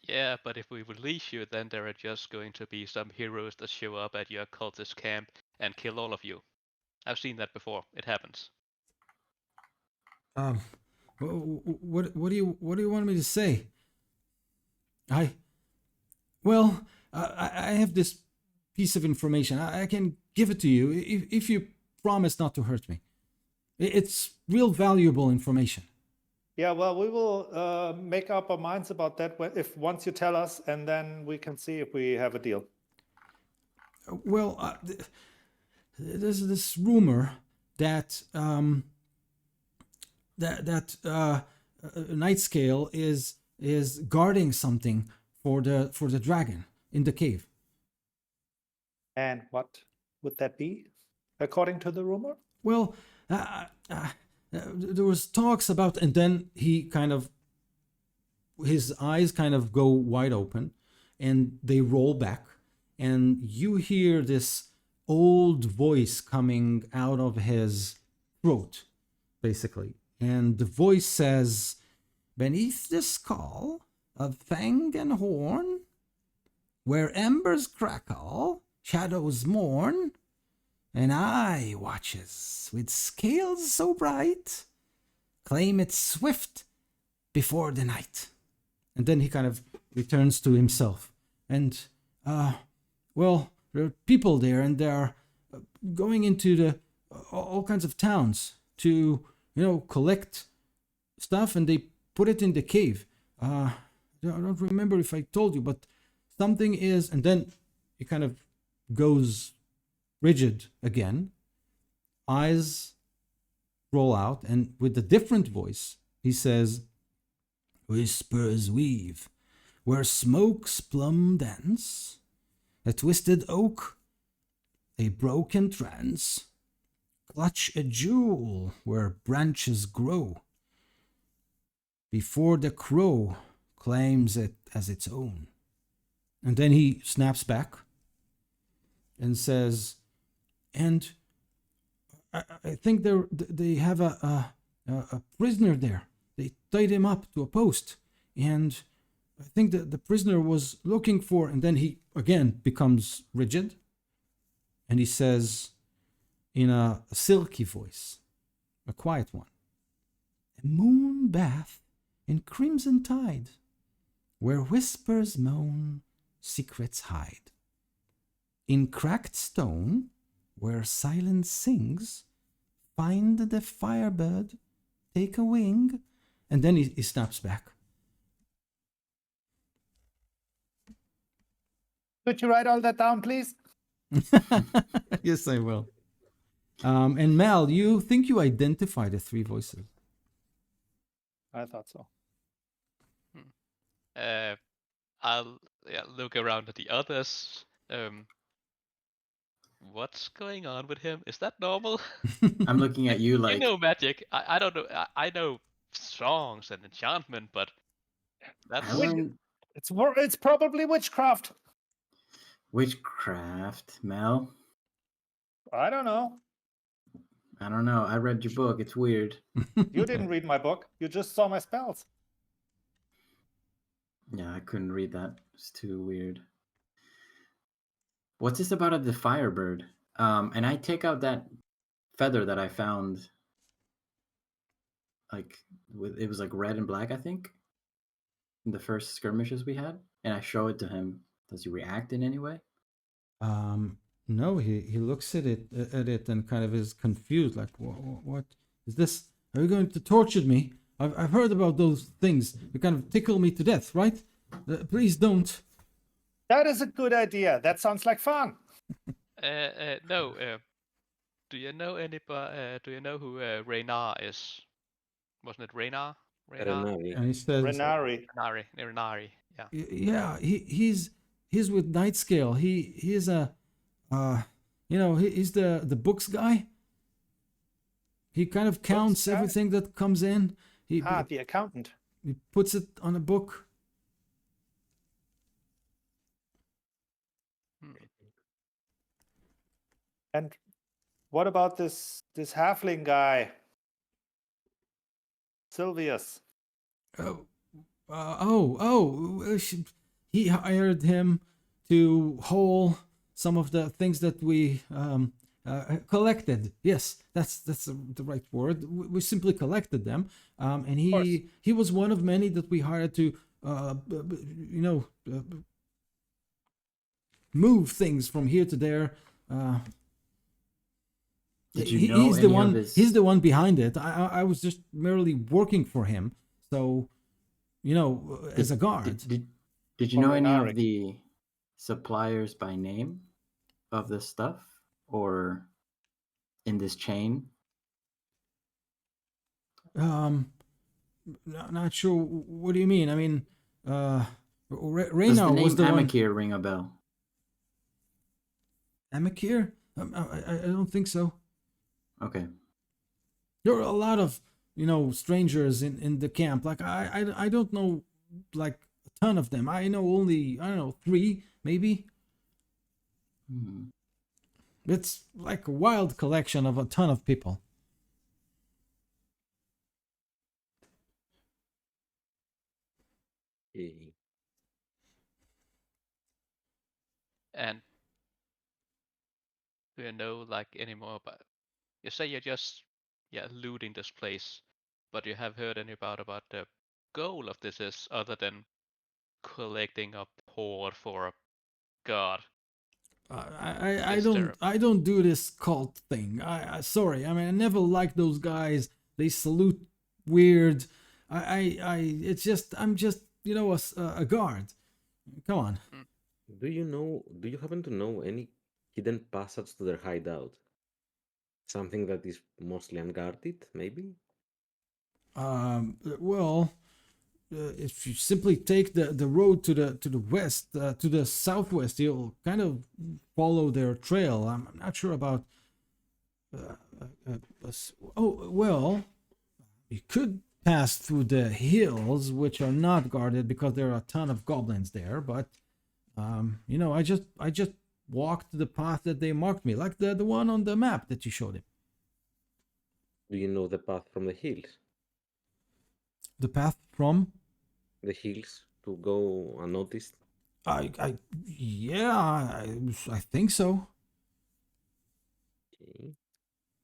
Yeah, but if we release you, then there are just going to be some heroes that show up at your cultist camp and kill all of you. I've seen that before. It happens. What do you want me to say? I have this piece of information. I can give it to you if you promise not to hurt me. It's real valuable information. Yeah, well, we will make up our minds about that once you tell us, and then we can see if we have a deal. Well, there's this rumor that Nightscale is guarding something for the dragon in the cave. And what would that be, according to the rumor? Well, there was talks about, and then his eyes kind of go wide open, and they roll back, and you hear this old voice coming out of his throat, basically. And the voice says, "Beneath the skull of Fang and Horn, where embers crackle, shadows mourn, an eye watches with scales so bright, claim it swift before the night." And then he kind of returns to himself. And, well, there are people there, and they're going into all kinds of towns to, collect stuff, and they put it in the cave. I don't remember if I told you, but something is, and then he kind of goes rigid again. Eyes roll out, and with a different voice, he says, "Whispers weave, where smoke's plum dance, a twisted oak, a broken trance, clutch a jewel where branches grow, before the crow claims it as its own." And then he snaps back and says, "And I think they have a prisoner there. They tied him up to a post, and I think that the prisoner was looking for," and then he again becomes rigid, and he says in a silky voice, a quiet one, "A moon bath in crimson tide, where whispers moan, secrets hide. In cracked stone, where silence sings, find the firebird, take a wing." And then he snaps back. Could you write all that down, please? Yes, I will. And Mal, you think you identify the three voices? I thought so. I'll look around at the others. What's going on with him? Is that normal? I'm looking at you like, You know magic. I don't know. I know songs and enchantment, but that's I learned It's probably witchcraft. witchcraft, Mel. I don't know. I don't know. I read your book. It's weird. You didn't read my book. You just saw my spells. Yeah, I couldn't read that. It's too weird. What's this about the firebird? And I take out that feather that I found. It was like red and black, I think, in the first skirmishes we had, and I show it to him. Does he react in any way? No, he looks at it and kind of is confused, like, what is this? Are you going to torture me? I've heard about those things. You kind of tickle me to death, right? Please don't. That is a good idea. That sounds like fun. No. Do you know anybody? Do you know who Raynar is? Wasn't it Raynar? Renari. And he says, Renari. Renari. Yeah. Yeah, he's with Nightscale. He's a he's the books guy. He kind of counts guy? everything that comes in. The accountant. He puts it on a book. And what about this halfling guy, Sylvius? He hired him to haul some of the things that we collected. Yes, that's the right word. We simply collected them, and he was one of many that we hired to, move things from here to there. Did you know he's any the one. of his... He's the one behind it. I was just merely working for him. So, as a guard. Did you know any of the suppliers by name of this stuff, or in this chain? Not sure. What do you mean? I mean, Does Reyna the name was the one. Amakir ring a bell? Amakir? I don't think so. Okay. There are a lot of strangers in the camp. Like I don't know like a ton of them. I know only 3 maybe. It's like a wild collection of a ton of people. And do you know like any more about? You say you're just looting this place, but you have heard any about the goal of this is other than collecting a hoard for a god? I don't do this cult thing. I sorry. I mean, I never liked those guys. They salute weird. It's just I'm just a guard. Come on. Do you happen to know any hidden passage to their hideout? Something that is mostly unguarded, maybe? Well, if you simply take the road to the west, to the southwest, you'll kind of follow their trail. I'm not sure about. Well, you could pass through the hills, which are not guarded because there are a ton of goblins there. But I just walked the path that they marked me, like the one on the map that you showed him. Do you know the path from the hills? The path from the hills to go unnoticed? I think so. Okay.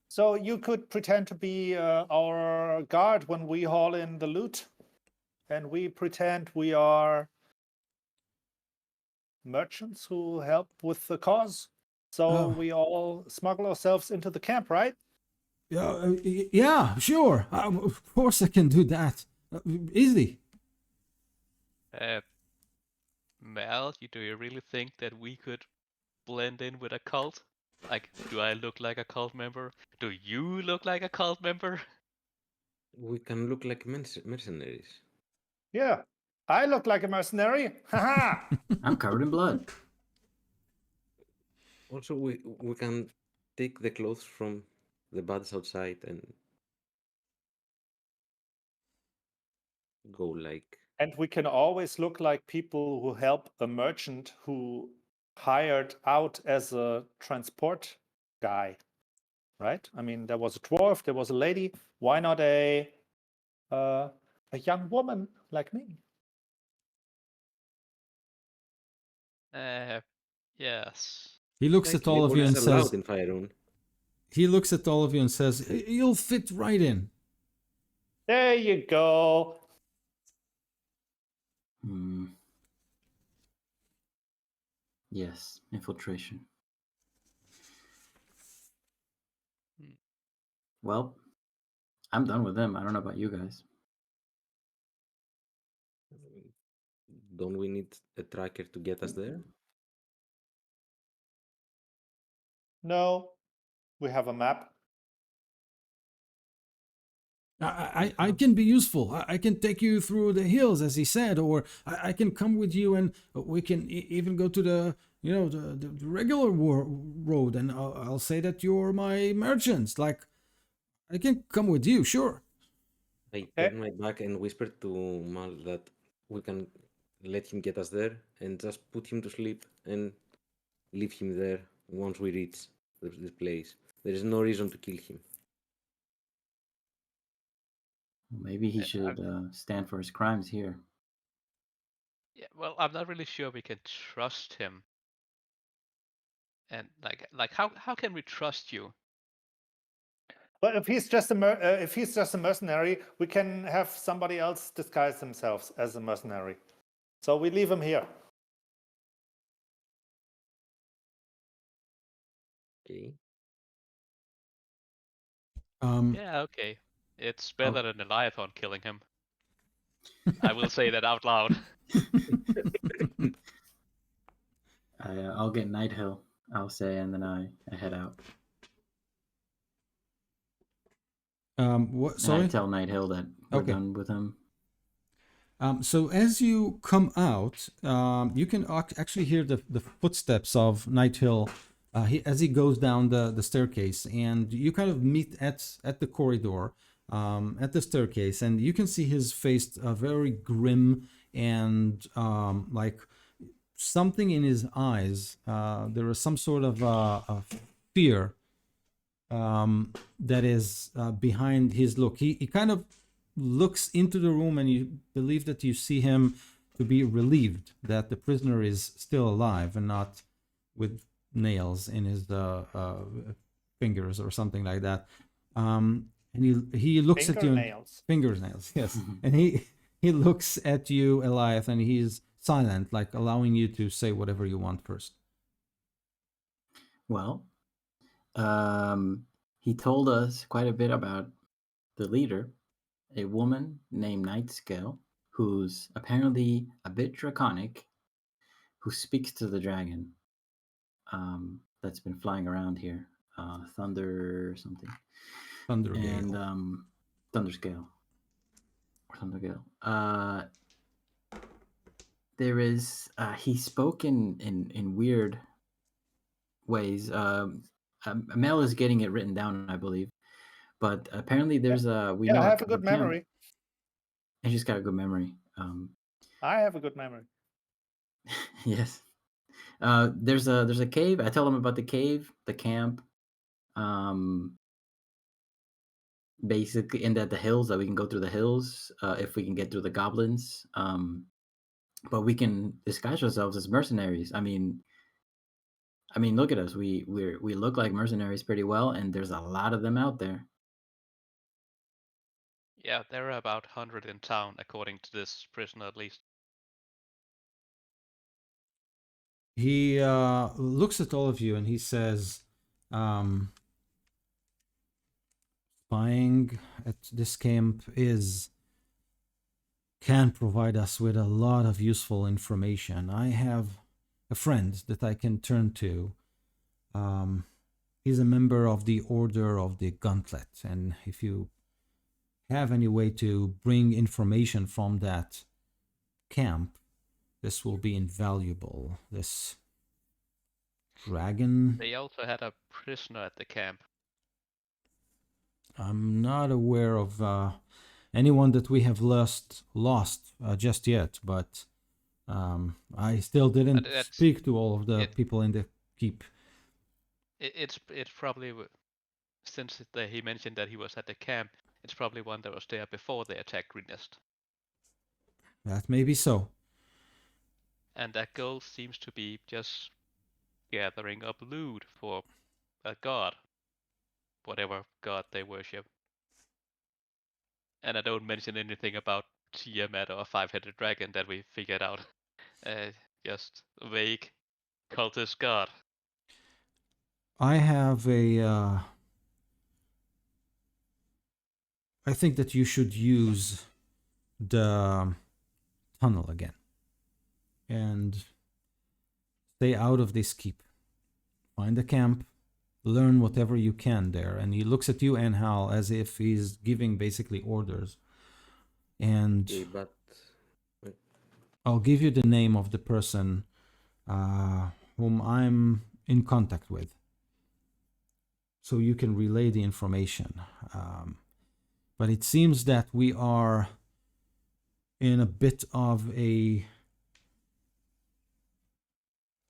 So you could pretend to be our guard when we haul in the loot, and we pretend we are merchants who help with the cause. So we all smuggle ourselves into the camp, right? Yeah, sure. Of course I can do that. Easy. Mal, do you really think that we could blend in with a cult? Like, do I look like a cult member? Do you look like a cult member? We can look like mercenaries. Yeah, I look like a mercenary. Haha! I'm covered in blood. Also, we can take the clothes from the buds outside and go like. And we can always look like people who help a merchant who hired out as a transport guy, right? I mean, there was a dwarf, there was a lady. Why not a young woman like me? Yes. He looks at all of you and says, in he looks at all of you and says, you'll fit right in. There you go. Yes, infiltration. Well, I'm done with them. I don't know about you guys. Don't we need a tracker to get us there? No, we have a map. I can be useful. I can take you through the hills, as he said, or I can come with you, and we can even go to the the regular road, and I'll say that you're my merchants. Like, I can come with you, sure. I turn my back and whisper to Mal that we can let him get us there and just put him to sleep and leave him there once we reach this place. There is no reason to kill him. Maybe he should stand for his crimes here. Yeah, well, I'm not really sure we can trust him. And like how can we trust you? But if he's just a mercenary, we can have somebody else disguise themselves as a mercenary. So we leave him here. Okay. Yeah, okay. It's better than Eliathon killing him. I will say that out loud. I'll get Night Hill, I'll say, and then I head out. What? Sorry. And I tell Night Hill that we're done with him. So as you come out, you can actually hear the footsteps of Night Hill as he goes down the staircase, and you kind of meet at the corridor, at the staircase, and you can see his face very grim and like something in his eyes. There is some sort of fear that is behind his look. He kind of looks into the room, and you believe that you see him to be relieved that the prisoner is still alive and not with nails in his fingers or something like that. And he looks at you. Fingernails, yes. Mm-hmm. And he looks at you, Eliath, and he's silent, like allowing you to say whatever you want first. Well, he told us quite a bit about the leader, a woman named Nightscale, who's apparently a bit draconic, who speaks to the dragon that's been flying around here. Thunder something. Thundergale. And Thunderscale. Or Thundergale. There is he spoke in weird ways. Mel is getting it written down, I believe. But apparently there's I have a good memory. And she's got a good memory. I have a good memory. Yes. There's a cave. I tell them about the cave, the camp, basically, and that the hills, that we can go through the hills if we can get through the goblins. But we can disguise ourselves as mercenaries. I mean, look at us. We look like mercenaries pretty well, and there's a lot of them out there. Yeah, there are about 100 in town, according to this prisoner at least. He looks at all of you and he says, spying at this camp can provide us with a lot of useful information. I have a friend that I can turn to. He's a member of the Order of the Gauntlet, and if you have any way to bring information from that camp, this will be invaluable. This dragon... They also had a prisoner at the camp. I'm not aware of anyone that we have lost just yet, but I still didn't speak to all of the people in the keep. It's probably, since he mentioned that he was at the camp, it's probably one that was there before they attacked Green Nest. That may be so. And that goal seems to be just gathering up loot for a god, whatever god they worship. And I don't mention anything about Tiamat or a 5-headed dragon that we figured out. Just vague cultist god. I have a I think that you should use the tunnel again and stay out of this keep. Find a camp, learn whatever you can there. And he looks at you and Hal as if he's giving basically orders. And Okay, but I'll give you the name of the person whom I'm in contact with, so you can relay the information. But it seems that we are in a bit of a,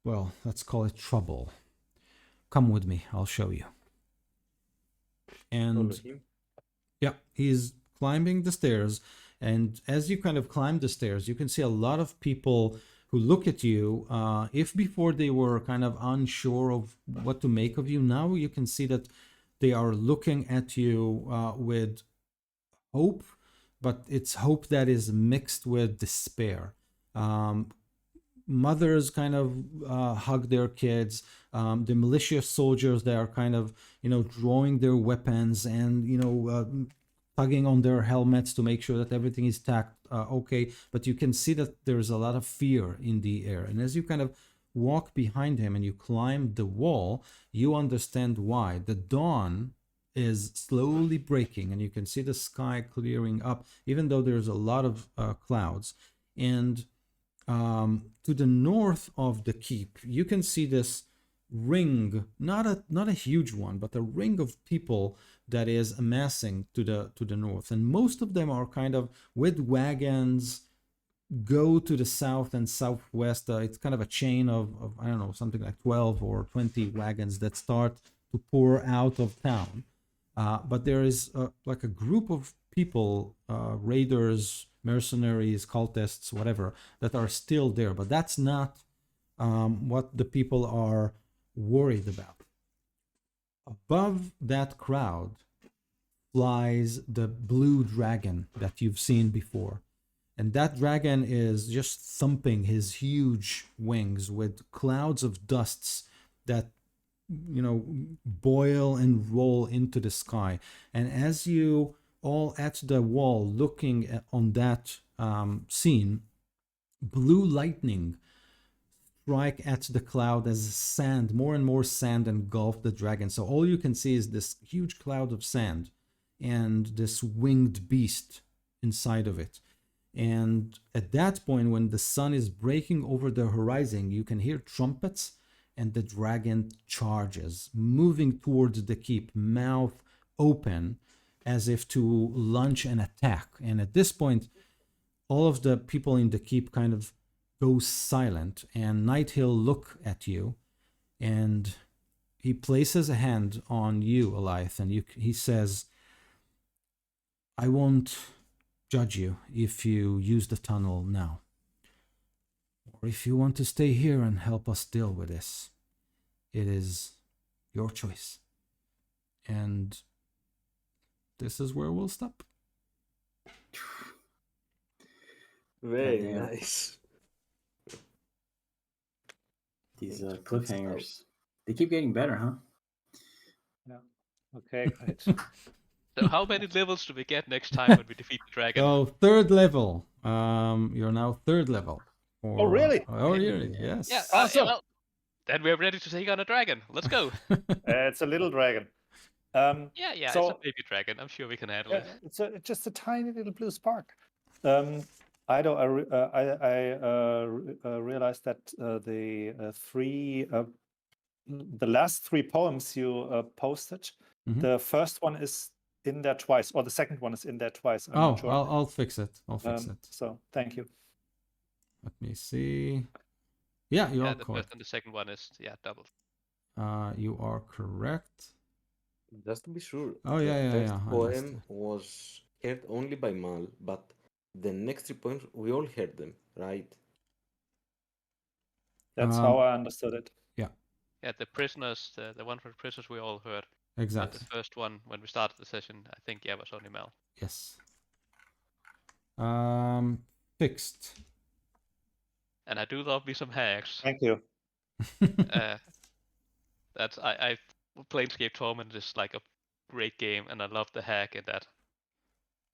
well, let's call it trouble. Come with me, I'll show you. follow And him. yeah, he's climbing the stairs. And as you kind of climb the stairs, you can see a lot of people who look at you. If before they were kind of unsure of what to make of you, now you can see that they are looking at you with hope, but it's hope that is mixed with despair. Mothers kind of hug their kids. The malicious soldiers, they are kind of, drawing their weapons and, tugging on their helmets to make sure that everything is tacked okay. But you can see that there's a lot of fear in the air. And as you kind of walk behind him and you climb the wall, you understand why. The dawn is slowly breaking and you can see the sky clearing up, even though there's a lot of clouds. And to the north of the keep, you can see this ring, not a huge one, but a ring of people that is amassing to the north. And most of them are kind of with wagons, go to the south and southwest. It's kind of a chain of I don't know, something like 12 or 20 wagons that start to pour out of town. But there is like a group of people, raiders, mercenaries, cultists, whatever, that are still there. But that's not what the people are worried about. Above that crowd flies the blue dragon that you've seen before. And that dragon is just thumping his huge wings with clouds of dusts that boil and roll into the sky. And as you all at the wall looking on that scene, blue lightning strike at the cloud as sand, more and more sand, engulf the dragon. So all you can see is this huge cloud of sand and this winged beast inside of it. And at that point, when the sun is breaking over the horizon, you can hear trumpets, and the dragon charges, moving towards the keep, mouth open, as if to launch an attack. And at this point, all of the people in the keep kind of go silent, and Nighthill look at you, and he places a hand on you, Eliath, and he says, I won't judge you if you use the tunnel now, or if you want to stay here and help us deal with this. It is your choice. And this is where we'll stop. Very Goddamn. nice. These cliffhangers, they keep getting better, huh? Yeah. Okay, great. So how many levels do we get next time when we defeat the dragon? So 3rd level. You're now 3rd level. Oh, really? Oh, really? Yes. Yeah, Awesome. well, then we're ready to take on a dragon. Let's go. It's a little dragon. Yeah, So- it's a baby dragon. I'm sure we can handle Yeah, it. it's just a tiny little blue spark. I realized that the last 3 poems you posted, Mhm. the first one is in there twice, or the second one is in there twice. I'm not sure. I'll fix it. I'll fix it. So thank you. Let me see. Yeah, you Yeah, are the correct. first and the second one is doubled. You are correct. Just to be sure, Oh, the yeah, first I poem understand. was heard only by Mal, but the next 3 poems, we all heard them, right? That's how I understood it. Yeah, the prisoners, the one for the prisoners we all heard. Exactly. But the first one, when we started the session, I think, was only Mel. Yes. Fixed. And I do love me some hacks. Thank you. That's I Planescape Torment is like a great game, and I love the hack in that.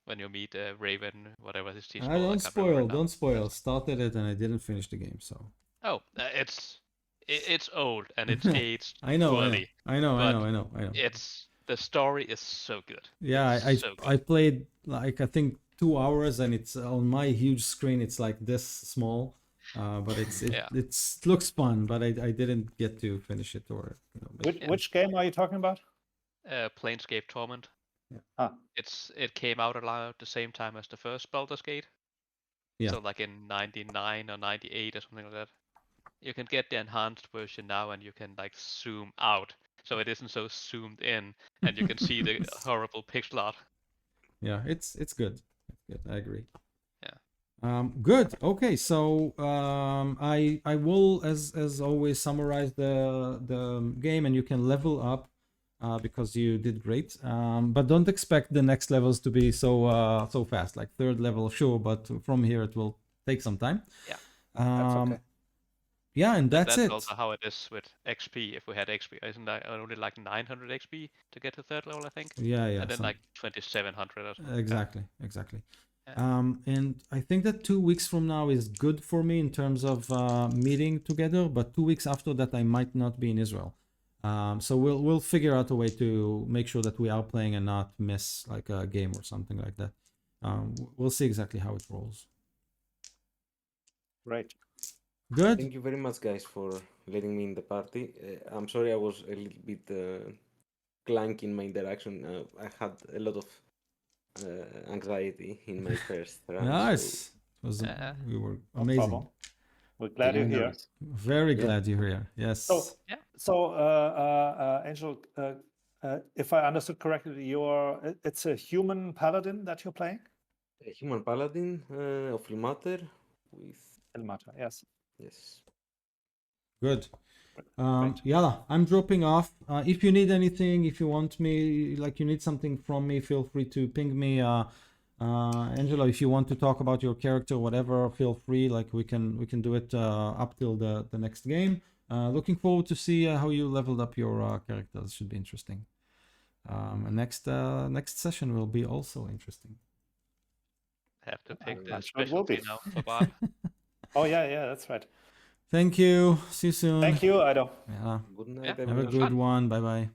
when you meet Raven, whatever his teeth. I don't spoil. Don't spoil. Started it and I didn't finish the game. So Oh, it's old and it's aged I know. poorly. I know. It's the story is so good. Yeah, It's so good. I played like I think 2 hours, and it's on my huge screen. It's like this small, but it looks fun. But I didn't get to finish it or Which game are you talking about? Planescape Torment. Yeah. It came out around the same time as the first Baldur's Gate. Yeah. So like in 99 or 98 or something like that. You can get the enhanced version now, and you can like zoom out, so it isn't so zoomed in, and you can see the horrible pixel art. Yeah, it's good. It's good. I agree. Yeah. Good. Okay, so I will as always summarize the game, and you can level up because you did great. But don't expect the next levels to be so fast. Like third level, sure, but from here it will take some time. Yeah. That's okay. Yeah, and that's it. Also how it is with XP. If we had XP, isn't that only like 900 XP to get to third level, I think? Yeah. And then like 2700 or something. Exactly. Yeah. And I think that 2 weeks from now is good for me in terms of meeting together, but 2 weeks after that I might not be in Israel. So we'll figure out a way to make sure that we are playing and not miss like a game or something like that. We'll see exactly how it rolls. Right. Good. Thank you very much, guys, for letting me in the party. I'm sorry I was a little bit clunky in my interaction. I had a lot of anxiety in my first round. Nice. So... We were No amazing. problem. We're glad you're here. Very glad you're here. Yes. So Angel, if I understood correctly, it's a human paladin that you're playing? A human paladin of Ilmater with Ilmater, yes. Yes. Good. Yalla, I'm dropping off. If you need anything, if you want me, like you need something from me, feel free to ping me. Angelo, if you want to talk about your character, whatever, feel free. Like we can do it up till the next game. Looking forward to see how you leveled up your characters. Should be interesting. And next session will be also interesting. Have to pick the I'm sure it will be. specialty now for Bart. Oh yeah, that's right. Thank you. See you soon. Thank you, Ido. Yeah. Good night, Yeah. everyone. Have a good one. Bye bye.